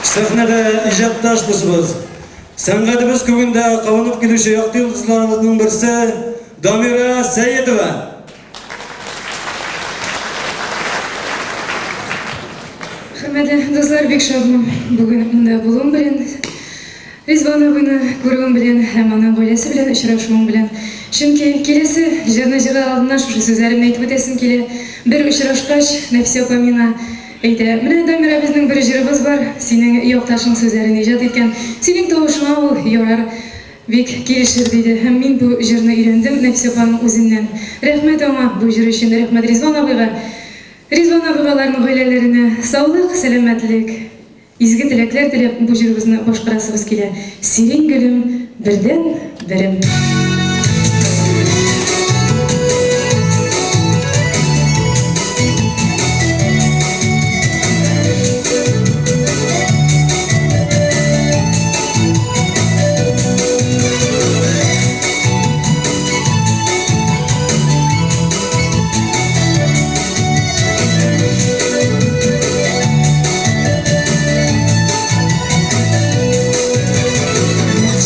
Sahnada ijoddosh do'stimiz, san'atimiz kugunda qovunib keluvchi yoqti yulduzlarning birisi Domira Saidova. Hurmatli do'stlar, bek shodman bugun unda bo'luim bilan, Rizvan abini ko'ruvim bilan, ham uning oilasi bilan uchrashuvim bilan. Chunki kelasi jirni aldidan shu so'zlarimni aytib o'tasim keladi. Bir uchrashqach, Nafisa opa meni aytdi, "Mana Domira bizning bir jirimiz bor, sening yo'qtashing so'zlarini ijod etgan. Sening tovushingga u yorar." Bek kelishir dedi. Ham men bu jirni o'ylandim Nafisa opaning o'zidan. Rahmat ona bu jir uchun, rahmat Rizvan abiga. Rizvan abigalarning oilalarini sog'lik, salomatlik, izgi tilaklar tilab bu jirimizni boshqarasiz keladi. Sering gulim, birdan birim.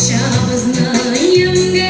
Şabızna yemge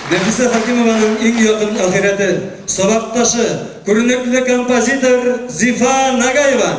Nefise Hakimovanың ең yakın ahireti, sabaktaşı, көрнеклі композитор Зифа Нагаева.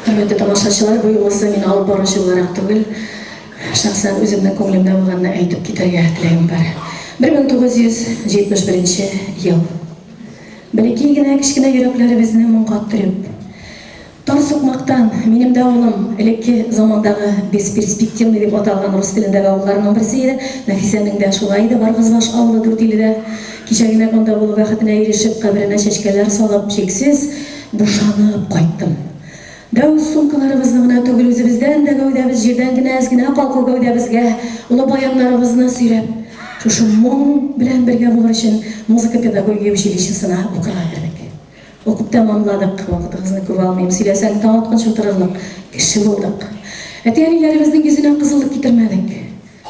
Hürmetli tamашачылар, bu yolысы мен алып барушы olarak түгел, шахсан өзімнің көңілімде болғанын айтып кетерге тілегім бар. 1971 ел. Білекей генә кішкене йөрәкләребезне моңға түреп, тар соқмақтан менің де ауылым элекке замандағы бесперспективный деп аталған рус тіліндегі ауылларының бірісі еді. Нәфисәнің де шулай еді, Барғызбаш ауылы Дүртиледе. Кичәгенә конда болу вакытына ирешеп, каберенә чәчкәләр салып, шексез бушанып кайттым. Дәү сумкаларыбызны гына түгел, үзебездән дә гәүдәбез җирдән генә әз генә калку гәүдәбезгә, улы баяннарыбызны сөйрәп, шушы моң белән бергә булыр өчен музыка педагогия училищесына укырга кирдек. Укып тәмамладык, вакытыбызны күп алмыйм, сөйләсәң таң атканчы утырырлык кеше булдык. Әти-әниләребезнең йөзенә кызыллык китермәдек.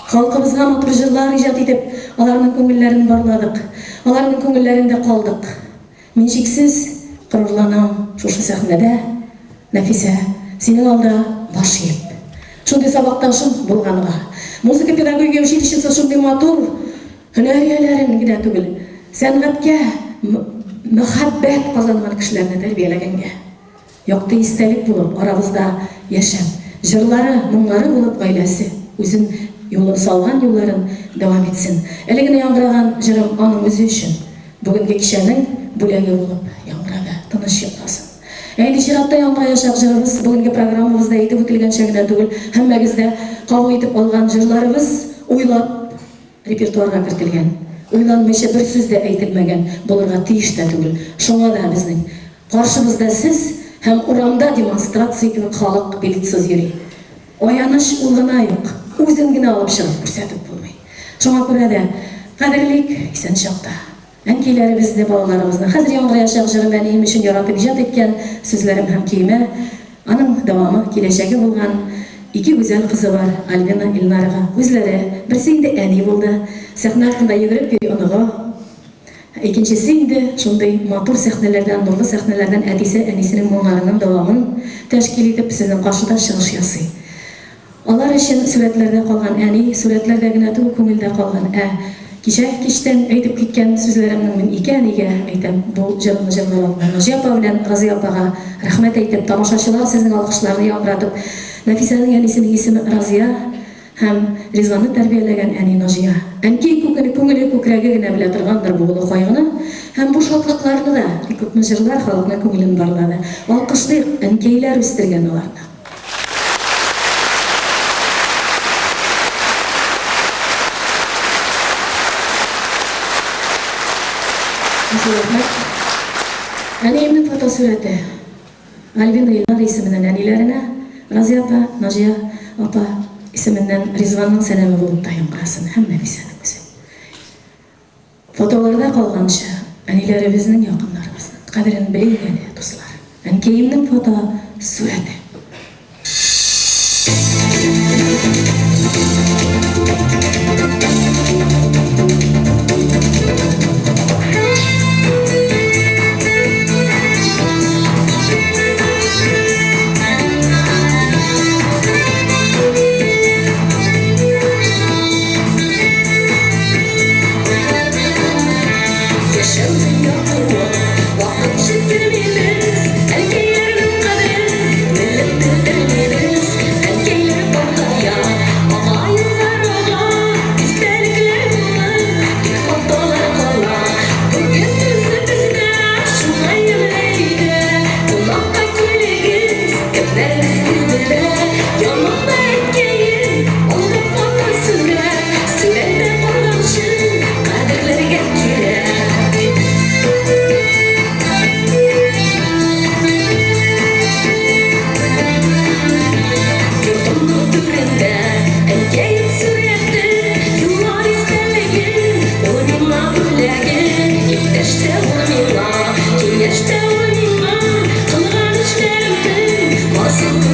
Халкыбызга матур җырлар иҗат итеп, аларның күңелләрен барладык, аларның күңелләрендә калдык. Мин шиксез кырланам шушы сәхнәдә. Нәфисә, синең алда баш иеп. Шундый сабакташым булганга, музыка педагогия училищесы шундый матур һөнәрияләрен генә түгел, сәнгатькә мәхәббәт казанган кешеләрне тәрбияләгәнгә. Якты истәлек булып, арабызда яшәп, җырлары, моңнары булып гаиләсе үзен юлын салган юлларын дәвам итсен. Әле генә яңгыраган җырым аның үзе өчен бүгенге кичәнең бүләге булып яңгырады. Тыныч йокласын. Әйді ширатта яңға яшақ жырыбыз бүгінгі программабызда етіп өтілген шәгіне түгіл, әммәгізді қабыл етіп алған жырларыбыз ойлап репертуарға кіртілген. Ойланмайша бір сөз де әйтілмәген, бұларға тиіш те түгіл. Шоңа да біздің қаршымызда сіз һәм урамда демонстрация итеп халық билетсіз йөри. Аяныш ул гына юк, үзен генә алып чыгып күрсәтеп булмый. Шуңа күрә дә кадерлик исән чакта әнкәйләребезне, балаларыбызны хәзер яңгыр яшак җырын әнием өчен яратып иҗат иткән сүзләрем һәм киеме, аның дәвамы киләчәге булган ике гүзәл кызы бар, Альбина Илнарга. Үзләре берсе инде әни булды, сәхнә артында йөгереп йөри оныгы. Икенчесе инде шундый матур сәхнәләрдән, нурлы сәхнәләрдән әтисе, әнисенең моңнарының дәвамын тәшкил итеп сезнең каршыда чыгыш ясый. Алар өчен сурәтләрдә калган әни, сурәтләрдә генә түгел, күңелдә калган кичтән әйтеп киткән сүзләремнең мин ике әнигә әйтәм. Бу җырны җырлап Наҗия апа белән Разия апага рәхмәт әйтеп, тамашачылар сезнең алкышларны яңгыратып, Нәфисәнең әнисенең исеме Разия һәм Ризванны тәрбияләгән әни Наҗия. Әнкәй күңеле күкрәге генә белә торгандыр бу улы кайгыны һәм бу шатлыкларны да күпме җырлар халыкның күңелен барлады. Алкышлык әнкәйләр үстергән аларны. Әниемнең фотосурәте Альбина Илнар исеменнән әниләренә, Разия апа, Наҗия апа исеменнән Ризванның сәламе булып та яңгырасын һәм Нәфисәнең үзе. Фотоларда калганча әниләребезнең, якыннарыбызның кадерен белик әле, дуслар. Әнкәемнең фотосурәте. Awesome.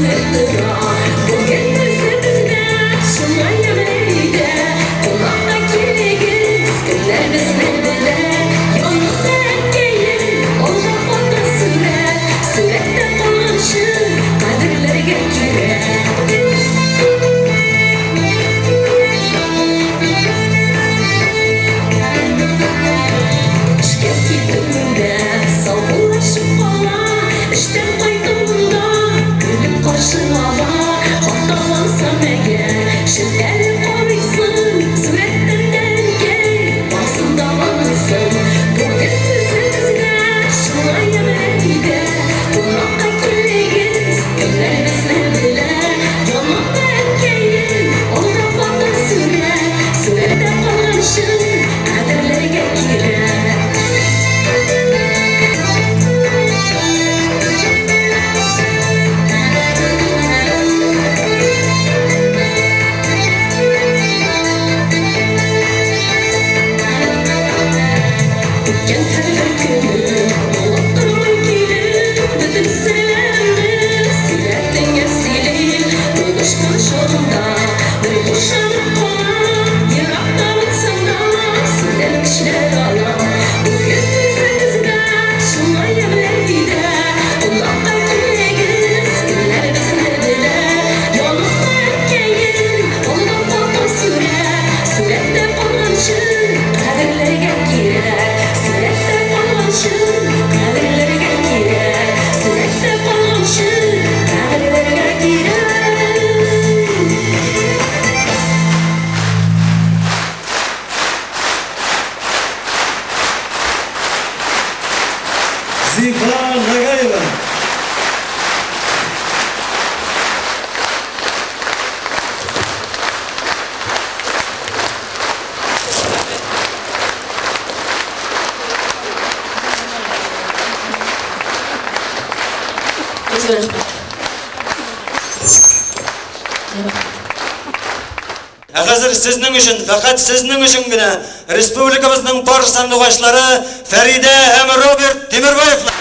Хәзер сезнең өчен, фақат сезнең өчен генә республикабызның бар санлы угышлары Фәридә һәм Роберт Тимербаевлар.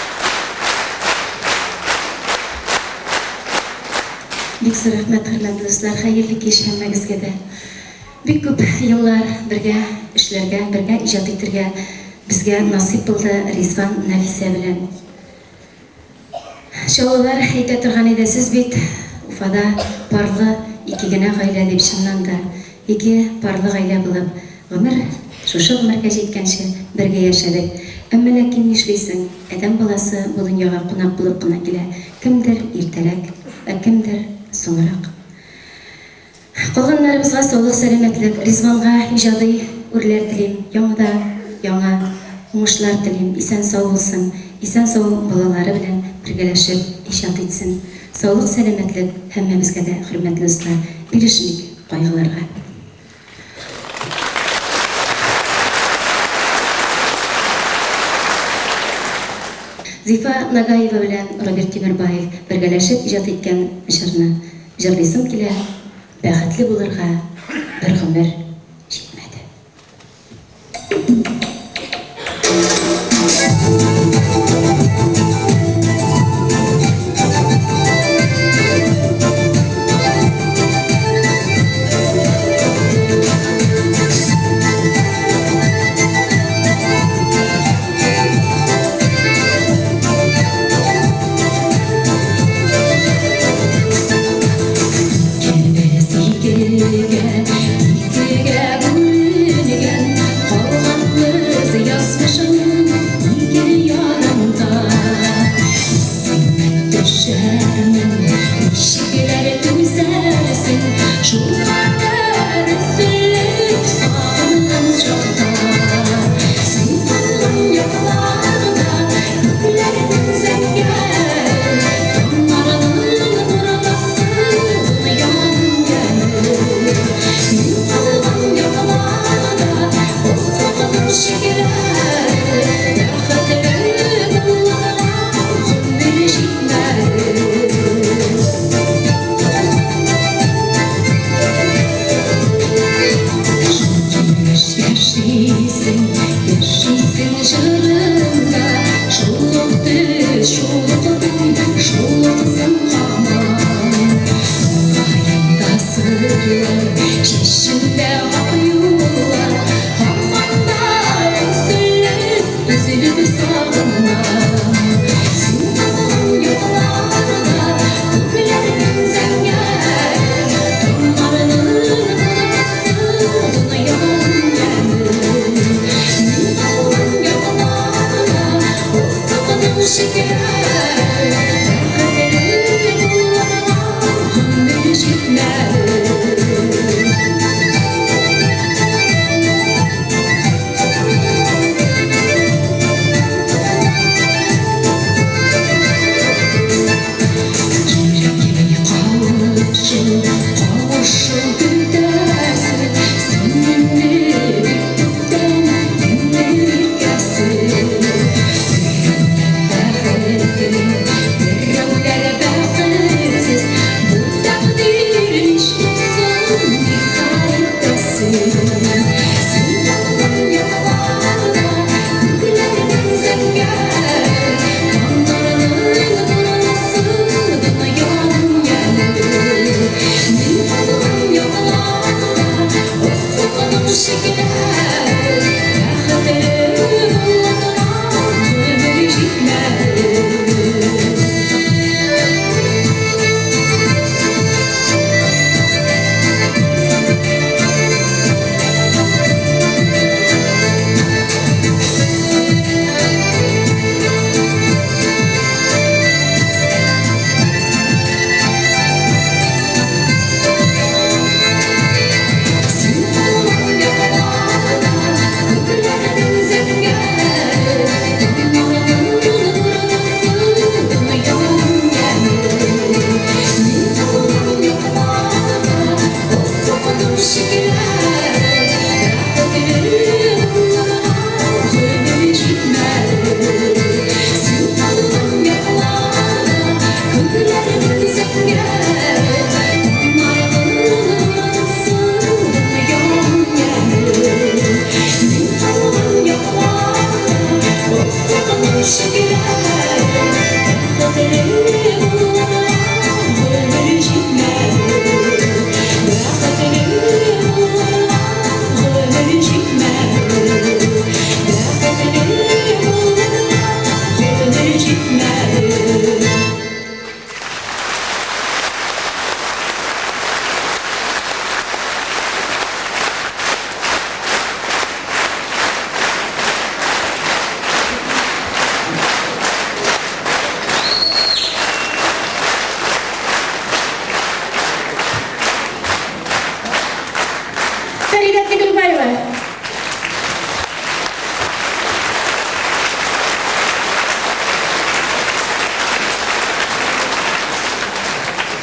Бик зур рәхмәт, хөрмәтле дуслар, хәерле кич һәммәгезгә дә. Бик күп еллар бергә эшләргә, бергә иҗат итәргә безгә насыйп булды Ризван Нәфисә белән. Шаулар әйтә торган иде, сез бит Уфада парлы ике генә гаилә дип, чыннан да ике парлы гаилә булып, гомер шушы гомергә җиткәнче бергә яшәдек. Әмма ләкин нишлисең, адәм баласы бу дөньяга кунак булып кына килә. Кемдер иртәрәк, кемдер соңрак. Калганнарыбызга саулык, сәламәтлек, Ризванга иҗади үрләр телим, яңа уңышлар телим, исән сау булсын, исән сау балалары белән бергәләшеп иҗат итсен. Саулык, сәламәтлек һәммәбезгә дә, хөрмәтле дуслар, бирешмик кайгыларга. Зифа Нагаева белән Роберт Тимербаев бергәләшеп иҗат иткән җырны җырлыйсым килә. Бәхетле булырга бер гомер җитмәде. Икегә бүленгән, калганлы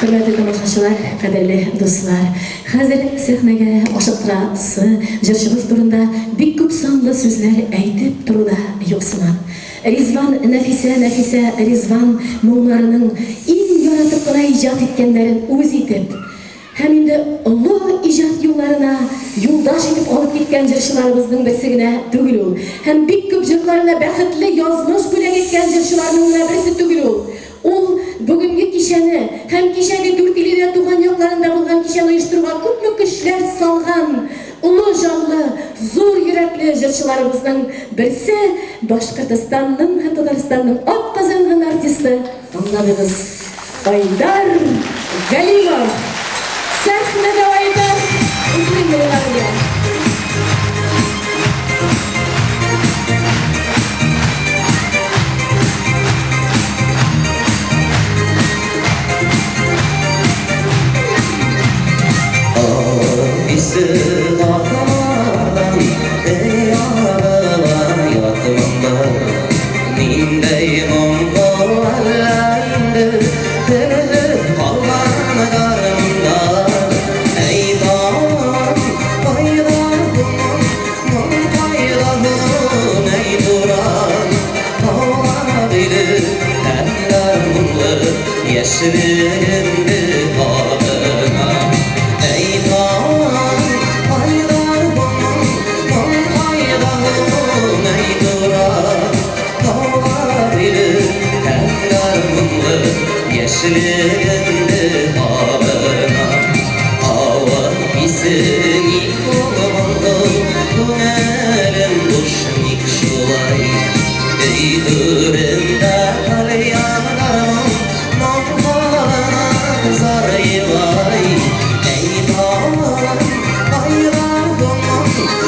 Hürmetli tomoshachilar, qadrli do'stlar, hozir sahnaga oshirtirasi jirshimiz turunda bik ko'p sonli so'zlar aytib turуда yo'qsiman. Rizvan Nafisa Rizvan mo'nglarining eng yaratib qila ijod etganlarini o'z etib, hem de ulug' ijod yo'llarini yo'ldosh etib olib ketgan jirshilarimizning birsigina tugul ul. Hem bik ko'p jirlarni baxtli yozmish bo'lak etgan jirshilarning birisi tugul ul. Ol bugungi kishani hem kishagi 4 yilda tug'an yoqlarında bo'lgan kishani uyushtirgan ko'plab kishilar solgan ulug' jonli, zo'r yurakli jirshilarimizning birisi Boshqirdistonning, Tataristonning ot qozongan artisti anlamimiz Aydar Galimov. Sahnada Aydar uzun yıllarga. Bizi dağlardan yaralar yatımda Nindey Mongolar'ındı Kırılıp kalgan karımda Ey dağım bayrağım Mum bayrağım ey duran Olabilir eller mumlu Yeşilimdi ağına Ey dağım bayrağım Mum bayrağım ey duran Olabilir eller mumlu Yeşilimdi ağına Hava bizim ilk olmalı Dönerim duşnik şulay Eydürümde kalyanlarım Mokhalana zarayvay Ey dağım bayrağım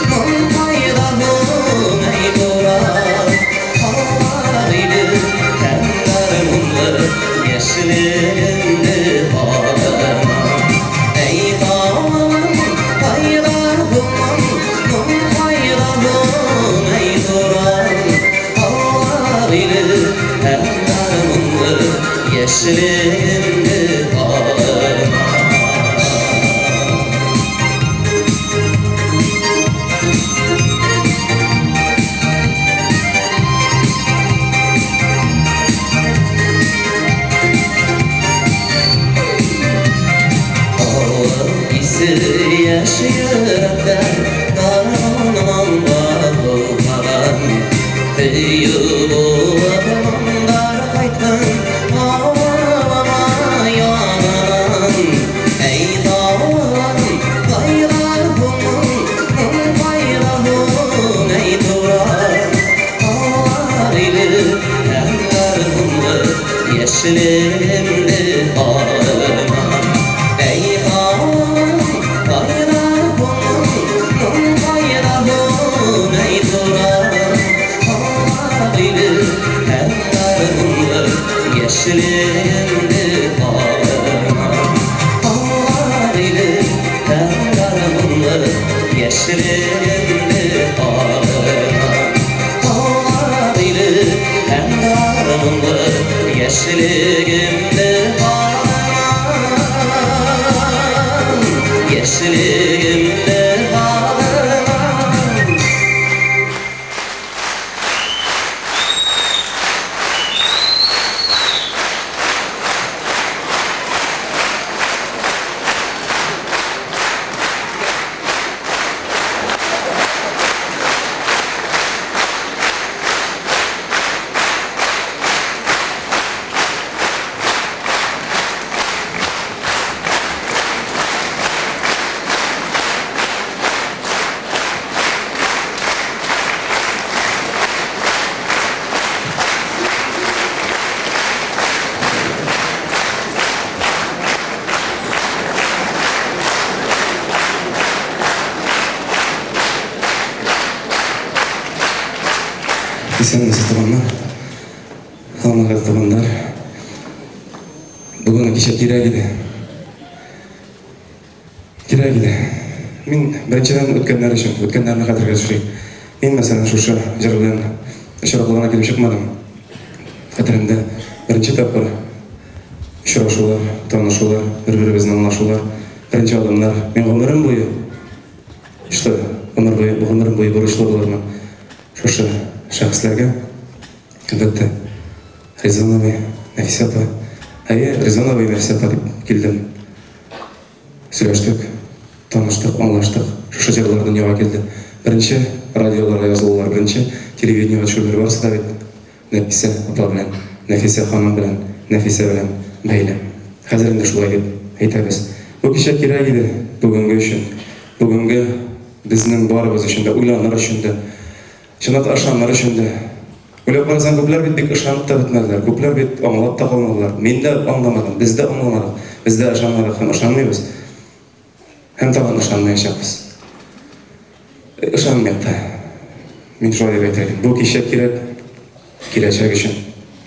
Mum bayrağım ey duran Olabilir eller mumlu Yeşilimdi ağına Ey dağım bayrağım Mum bayrağım ey duran Olabilir eller mumlu Yeşilimdi ağına Bizi yaşayırlar Darmanman bakılmadan Hüyübu adamlar kaytan Ağlama yanan Ey dağım bayrağım Mum bayrağım ey duran Olabilir eller mumlu Yeşilimdi ağına Ey dağım bayrağım Mum bayrağım ey duran Olabilir eller mumlu Yeşilimdi ağına Olabilir eller mumlu Yeşilimdi ağına Olabilir eller mumlu Yeşilimdi ağına Yeşilimdi ağına Esenmisiz tabanlar, hammaga tabanlar. Bugun kecha kerak edi. Kerak edi. Men birinchidan o'tganlarni qadrga tushing. Men masalan shu jar bilan ishora qilgani kelib chiqmadim. Qadrimda birinchi topqir Ұшырашулар, танышулар, бір-бірімізді аңлашулар, бірінші адамдар. Мен ғұмырым бойы, ғұмырым бойы борышлы болармын. Шошы шәхслерге, әлбәттә, Ризван абай, Нәфиса апа, Ризван абай, Нәфиса апа деп келдім. Сөйлештік, таныштық, аңлаштық, шошы жерлар дүнияға келді. Бірінші радиоларға жазылулар, бірінші телевидениеға түшулер барсы да бет. Нәфиса апа білән, Нәфиса ханым білән, Нәфиса білән бәйлі. Қазір енді шулай деп айтабыз. Бұл кеше керек еді бүгінгі үшін, бүгінгі біздің барыбыз үшін де, ойланыр үшін де, шынат ашаныр үшін де. Ойлап қарасаң, көплер бет бек ышанып та бітмәділер, көплер бет аңлап та қалмадылар. Мен де аңламадым, біз де аңламадық, біз де ышанмадық, һәм ышанмайбыз. Һәм тағын ышанмайшақпыз. Ышанмайық та. Мен шулай деп айтайын. Бұл кеше керек, келешек үшін.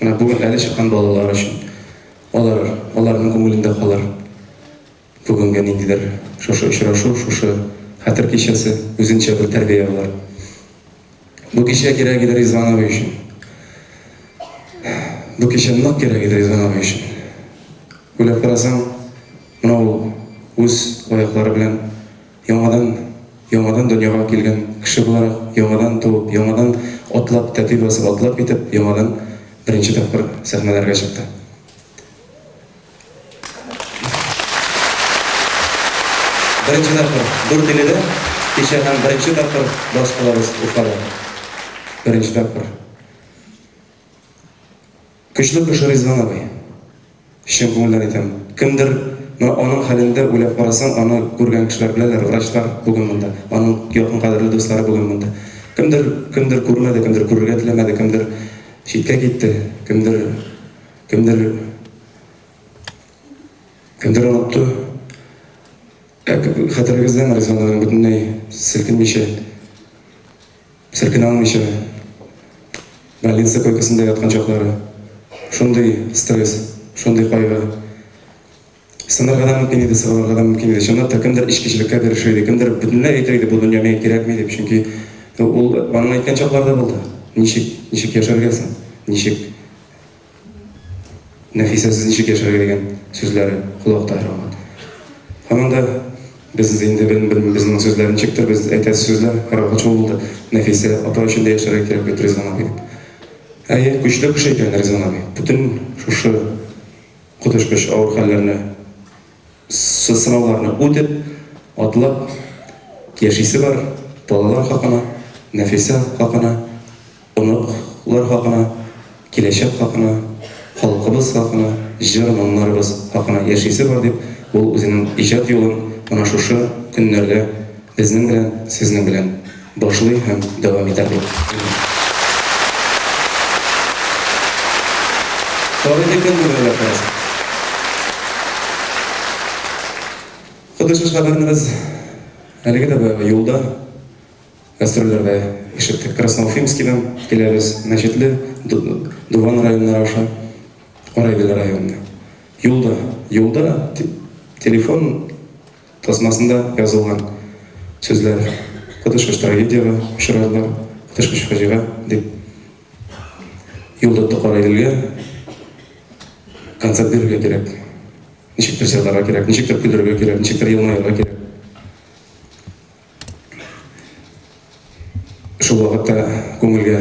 Мына бүгін әлі шыққан балалар үшін. Олардың көңілінде қалар. Бүгінгі ненділер шошы ұшырашу, шошы хәтір кешесі өзінше бір тәрбие болар. Бұл кеше керек еді Ризван абай үшін. Бұл кеше нық керек еді Ризван абай үшін. Ойлап қарасаң, мынау өз аяқтары білән яңадан дүнияға келген кіші боларақ, яңадан туып, яңадан атлап, тәпи басып, атлап кетіп, яңадан бірінші тапқыр сәхнелерге шықты. Бірінші тапқыр Дүр теледе, кеше һәм бірінші тапқыр бас қалабыз Уфада. Бірінші тапқыр. Күчлі кіші Ризван абай. Шын көңілден айтамын. Кімдір оның хәлінде ойлап қарасаң, аны көрген кішілер біләлер, врачлар бүгін мұнда, оның якын қадірлі достары бүгін мұнда. Кімдір көрмеді, кімдір көрерге тілемеді, кімдір шетке кетті, кімдір ұнытты. Хәтеріңізден Ризван абайдың бүтіндей сілкіне алмайша, больница койкасында ятқан шоқлары, шондай стресс, шондай қайғы. Сынарға мүмкін еді, сығаларға мүмкін еді. Шынатта кімдір ішкешілікке берішеді, кімдір бүтінлей айтырайды, бұл дүния мен керек ме деп. Чүнки ол оның айтқан шақларда болды. Нешік яшар келсін, нешік Нәфисасыз нешік яшар келген сөзлері құлақта айраған. Қаманда біз енді біздің сөзлерін чектір, біз айтасы сөзлер қарауға болды. Нәфиса апа үшін де яшарға керек бет Ризван абай. Күшлі күш екен Ризван абай. Бүтін шушы құтышқыш ауыр хәллеріне сынауларына өтіп, атылап, яшисі бар, балалар хақына, Нәфиса хақына, ұнықлар хақына, келешек хақына, халқыбыз хақына, жыр-мұңларыбыз хақына яшисі бар деп, ол өзінің ижад жолын мына шушы күнлерде біздің білән, сіздің білән башлый һәм дәвам етер деп. Тауыды күн бүгінлер қарасың. Құдышыш қабарыныз әлігі де юлда гастроллерді ешіттік. Красноуфимскийден келеріз мәшетлі Дуван районына аша, Орайбел районына. Юлда телефон тасмасында yazылған сөзлер Құдышыш трагедияға ұшырадылар, Құдышыш фажиға деп. Юлда Орайбелге концерт беруге керек. Нешіктір жерларға керек, нешіктір күлдерге керек, нешіктір елмайырға керек. Шол уақытта көңілге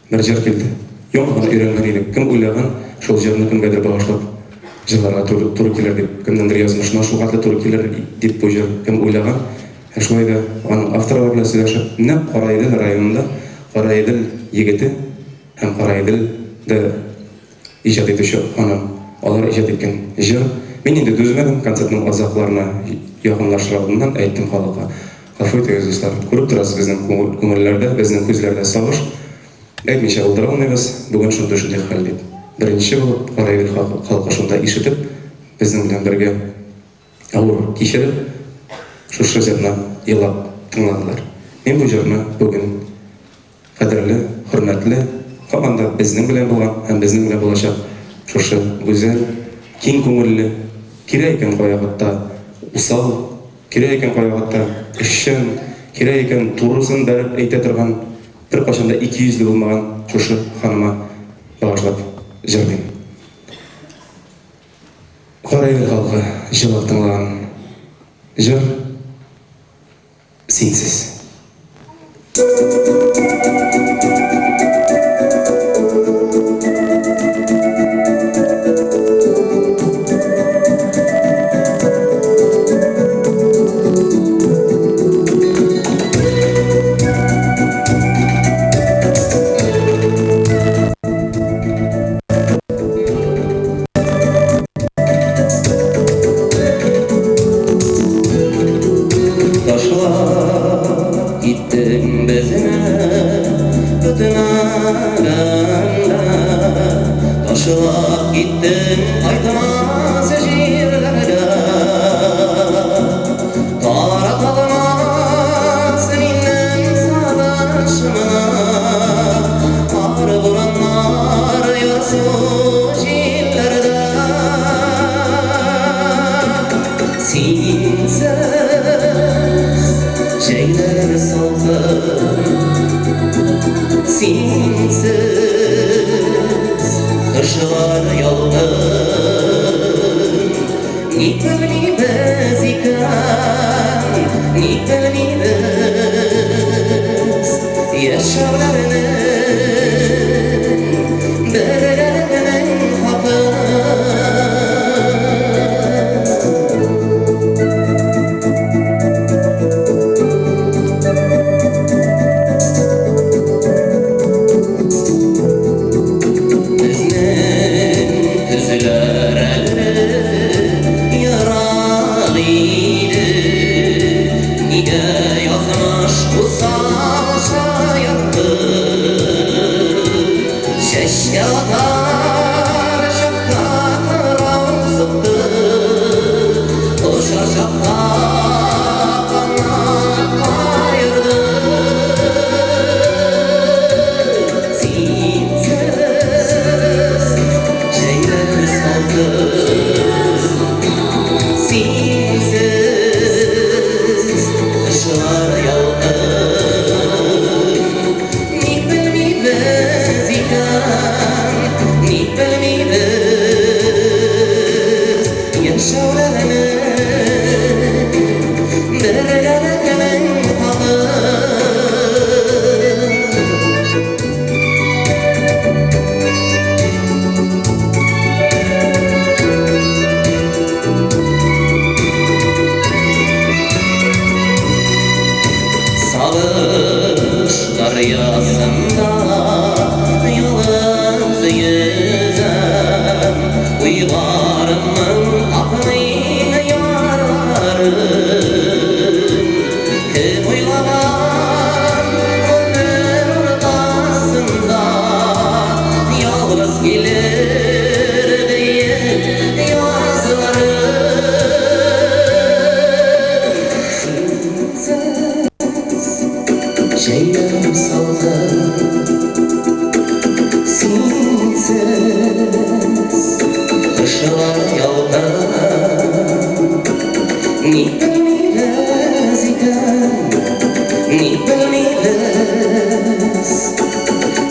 бір жер келді. Яңғаны үйренген едік. Кім ойлаған, шол жеріні кімгедір бағышлап жырларға туры келер деп, кімдендір язмышына шол қатлы туры келер деп бұл жер кім ойлаған. Шолайда оның авторлар біле сөйлешіп, міне Қарайдыл районында Қарайдыл егеті һәм Қарайдылды ижад етуші ханым, олар ижад еткен жер. Мен енді дөзмедім, концертінің арзақларына яғынлашырағымнан әйттім халыққа. Ғафу етіңіз достар, көріп тұрасыз біздің көңіллерді, біздің көзлерді сағыш. Әйтмейше алдыра алмайбыз, бүгін шынды үшінде хәл деп. Бірінші болып, Қарайбел халқы шында ишітіп, біздің білен бірге ауыр кешіріп, шушы жеріне елап тыңладылар. Мен бұл жеріне бүгін қадірлі, құрметлі, қаманда біздің білен болған, һәм біздің білен болашақ шушы güzel, кең көңілі, керек екен қояғытта ұсал, керек екен қояғытта ішшін, керек екен турысын бәріп әйте тұрған, бір қашанда 200-лі болмаған шушы ханыма бағышлап жүрдім. Karayel halkı жылап тыңлаған жыр сенсіз. Taşla gittim bezine bütün alanda. Taşla gittim aytmaz şiirlerde. Taratalmaz seninle savaşmana. Ağrı vuranlar yasu şiirlerde. Şeyler saldım sinsiz kışlar yalnız Nikbelni bezikan Nikbelni bez Yaşarlarının Berlerinin hapı Rüyasında yalnız yüzem Uygarımın aklını yararım Kim uylanan ömür ortasında Yalnız gelir diye yazlarım Şeyler saldım sinsiz kışlar yolda Ni bilmez iken Ni bilmez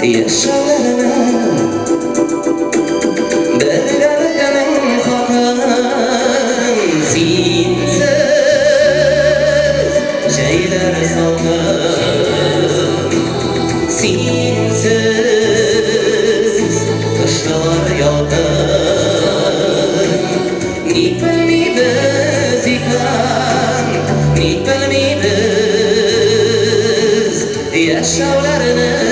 yaşarlarının Derlerinin hakın sinsiz şeyler saldım Sinsiz kışlar yolda Ni bilmez iken Ni bilmez yaşarlarının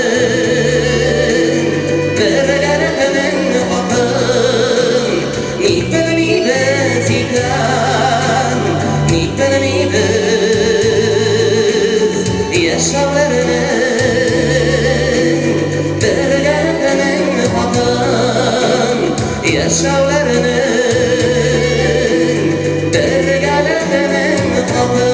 Derlerinin hakın Ni bilmez iken Ni bilmez yaşarlarının yaşarlarının dergalarının kapı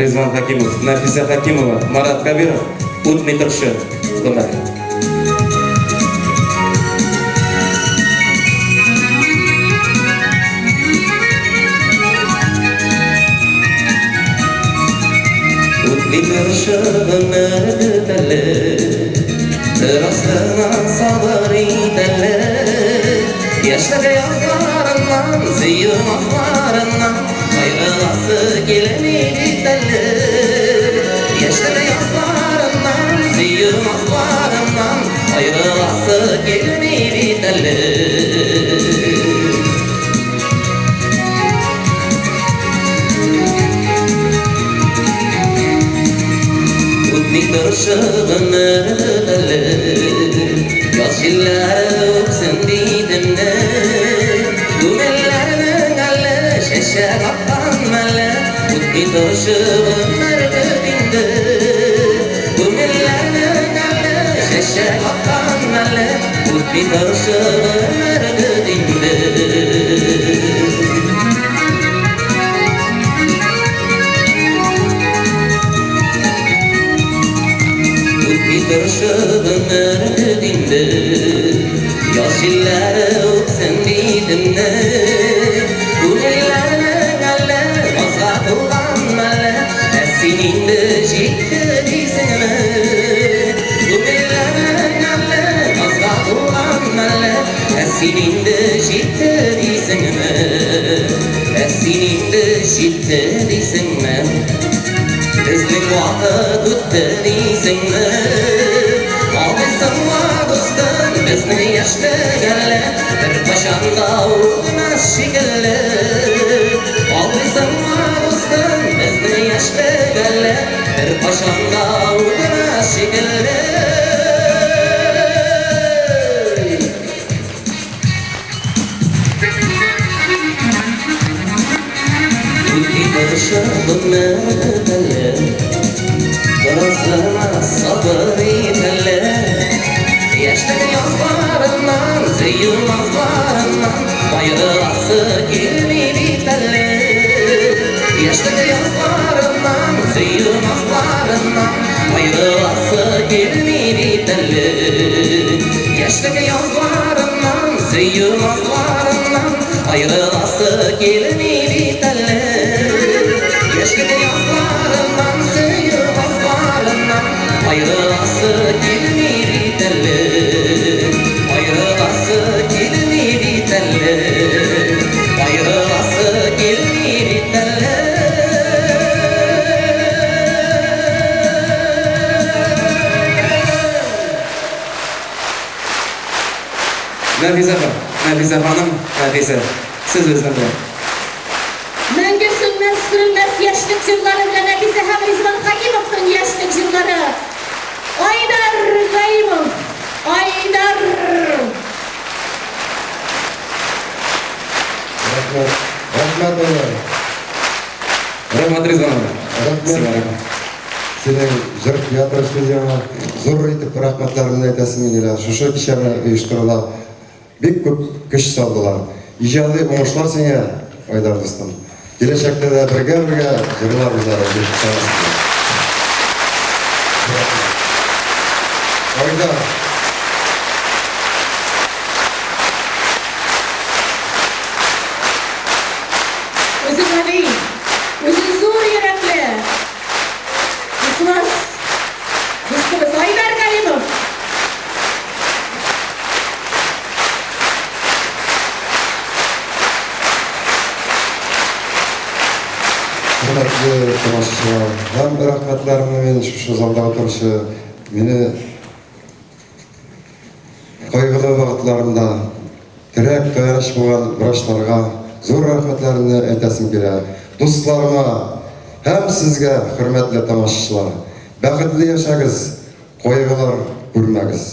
Rizvan Hakimov, Nafisa Hakimova, Marat Kabirov, o'tmay turishi bo'ladi. O'tmay turishi bo'ladi. Rostana sabır ideli, yaşları yazlarından, ziyumaklarından, ayrılası gelemedi deli. Yaşları yazlarından, ziyumaklarından, ayrılası gelemedi deli. Miktarşığın ödeli, yaz yılları öpsün didimde. Gümellerinin elle, şeşe kaptan melle, miktarşığın ödeli. Gümellerinin elle, şeşe kaptan melle, miktarşığın ödeli. Kırşığın erdinde, yaz yılları öpsün didimde. Bu ellerinin elle, vazgat olan melle, senin de ciddi değilsin mi? Bu ellerinin elle, vazgat olan melle, senin de ciddi değilsin mi? Senin de ciddi değilsin mi? Bizning vaqt o'tdi deysingmi? Olmaysan do'stim bizni yashlaganlar bir qachonda urmas shekilli. Olmaysan do'stim bizni yashlaganlar bir qachonda urmas shekilli. Kırşığın ödeli, gözlerime sabır ideli. Yaşlı yazlarından, ziyumazlarından, ayrılası gelmedi deli. Yaşlı yazlarından, ziyumazlarından, ayrılası gelmedi deli. Yaşlı yazlarından, ziyumazlarından, ayrılası gelmedi deli. Yaşlı yazlarından, ziyumazlarından, ayrılası gelmedi deli. Ayrılası gelmedi deli. Ayrılası gelmedi deli. Nafisa hanım, Nafisa, siz o'zdan bilan. Мәңгі сүрмәс сүрілмәс яшьлек жырлары белән Нәфисә һәм Ризван Хәкимовның яшьлек жырлары. Айдар Гаимов, Айдар. Рахмат Айдар. Рахмат Ризван. Рахмат. Senin jыр театр студияңа зор итеп рахматларымны әйтәсем килә. Шушы кичәне оештырыла бик күп көч салдылар. Иҗади уңышлар сиңа, Айдар дустым. Киләчәктә дә бергә җырларбыз әле. Айдар. Өзі ғали, өзі зор йөрәкле. Ихлас. Дустыбыз Айдар Гаимов. Hürmetli tomoshachilar, ham rahmatlarimni men shu zalda o'tirishi meni qayg'uli vaqtlarimda tirak to'yarish bo'lgan vrachlarga zo'r rahmatlarimni aytasim keladi. Do'stlarima ham sizga hurmatli tomoshachilar, baxtli yashagiz, qayg'ular ko'rmagiz.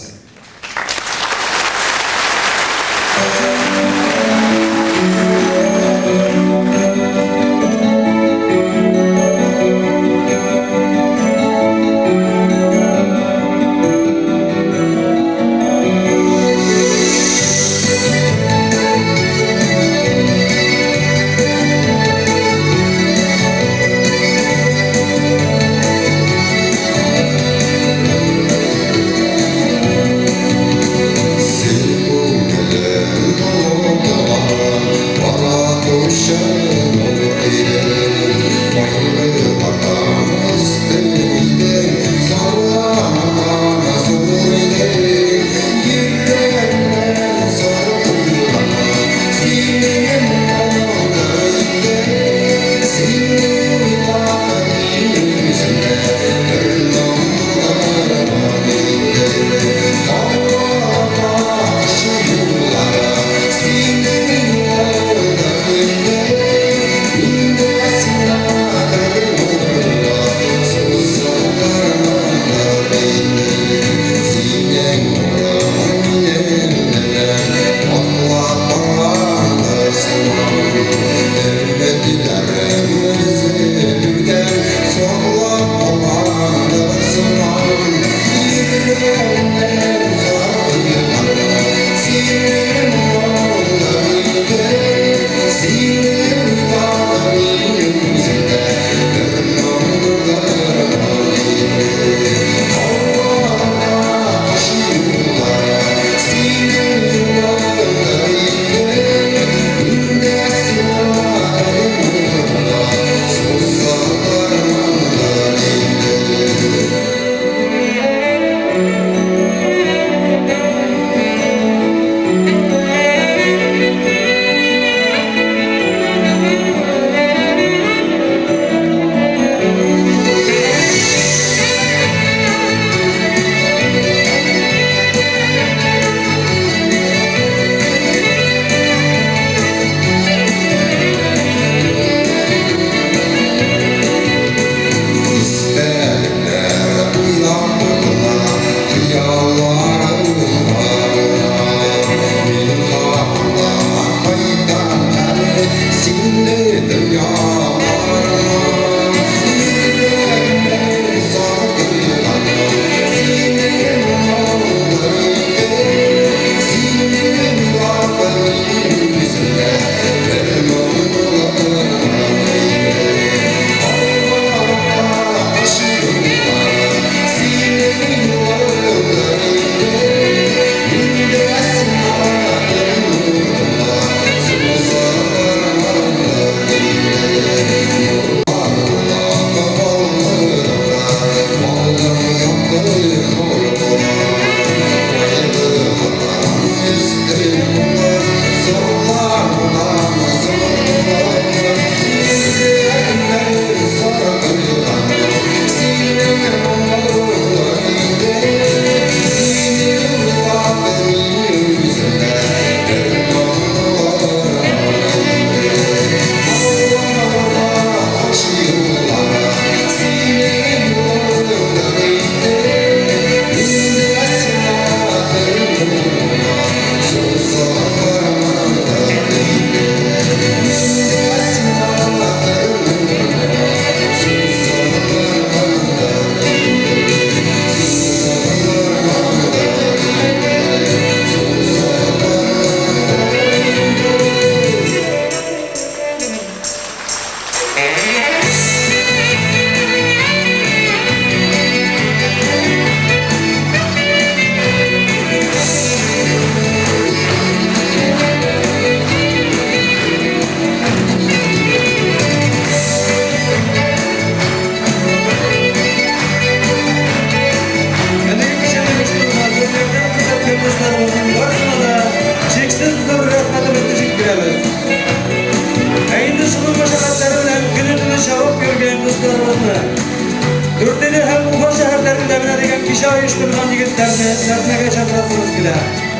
Чоң шәһәрләрендә менә дигән кичә оештырган егетләрне сәхнәгә чакырасыбыз килә.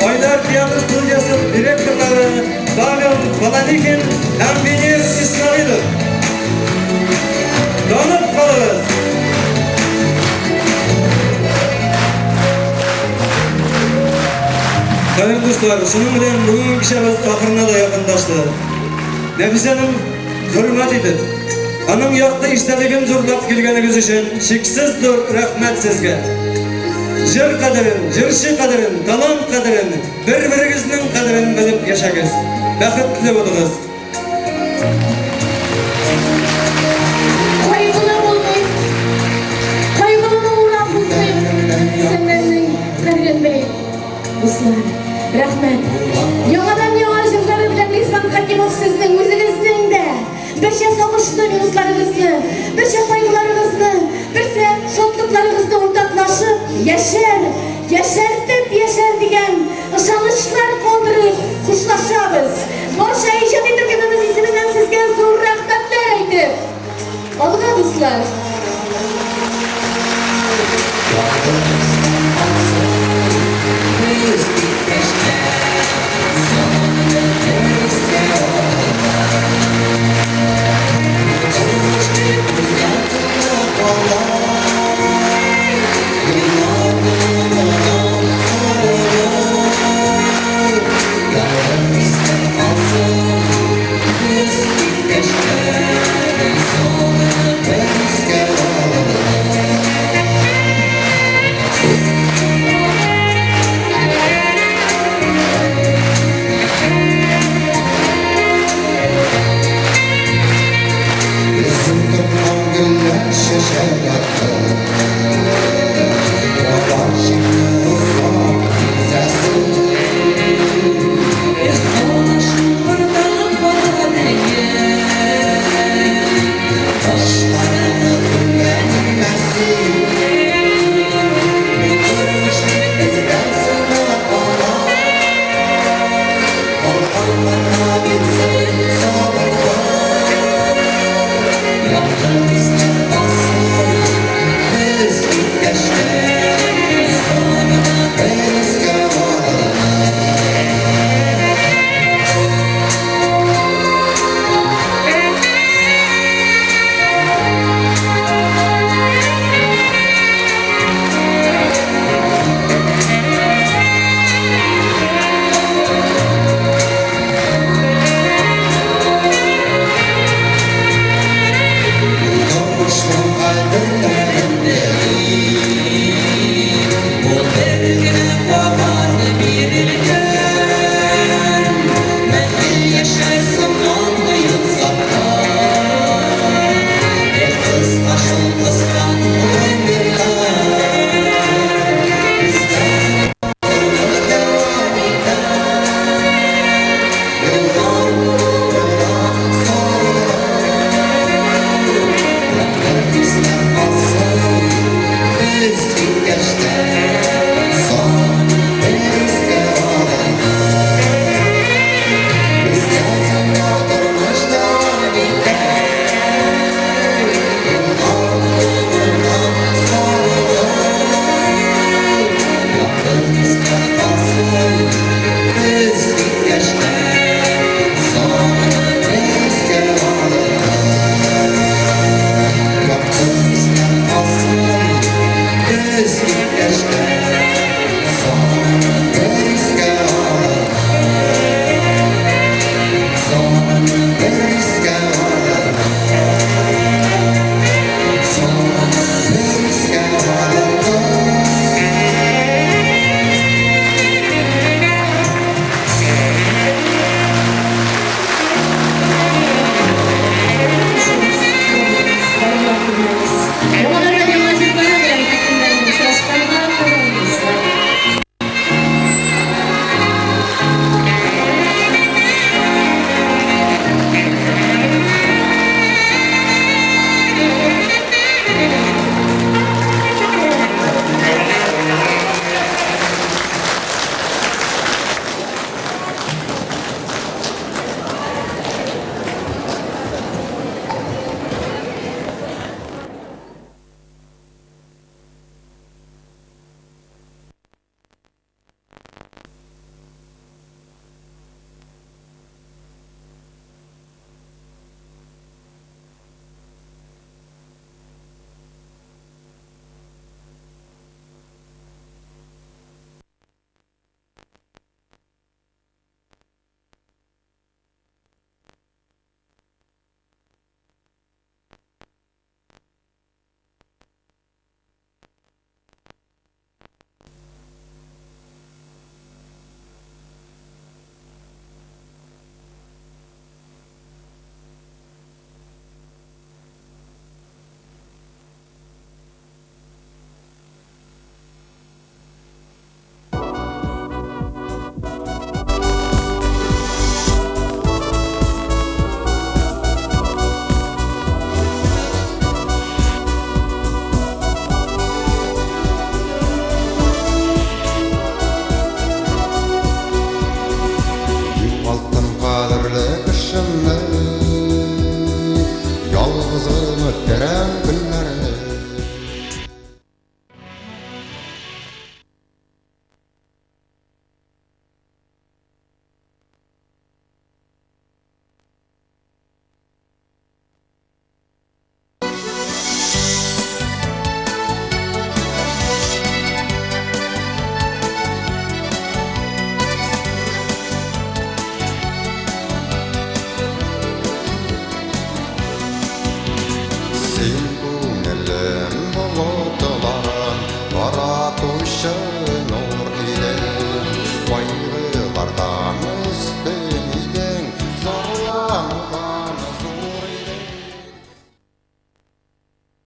Айдар театр студиясы директорлары Павел Баланикин һәм Венер Исмәгыйлов. Танып калыгыз. Кадерле дуслар, шуның белән бүгенге кичәбез ахырына да якынлашты. Нәфисәнең хөрмәт итеп, аның якты истәлеген зурлап килгәнегез өчен шиксез зур рәхмәт сезгә. Җыр кадерен, җырчы кадерен, талант кадерен, бер-берегезнең кадерен белеп яшәгез. Бәхетле булыгыз. Кайгылы булмый, кайгылы урап булмый, сәннәрнең кадерен белеп. Дуслар, рәхмәт. Яңадан яңа җырлары белән Ризван Хәкимов сезнең үзегезнең дә берчә сагышлы минутларыгызны, берчә кайгыларыгызны, берсә шатлыкларыгызны уртаклашып, яшәртеп яшәр дигән ышанычлар калдырып хушлашабыз. Барча иҗат итүчебез исеменнән сезгә зур рәхмәтләр әйтеп. Алга дуслар.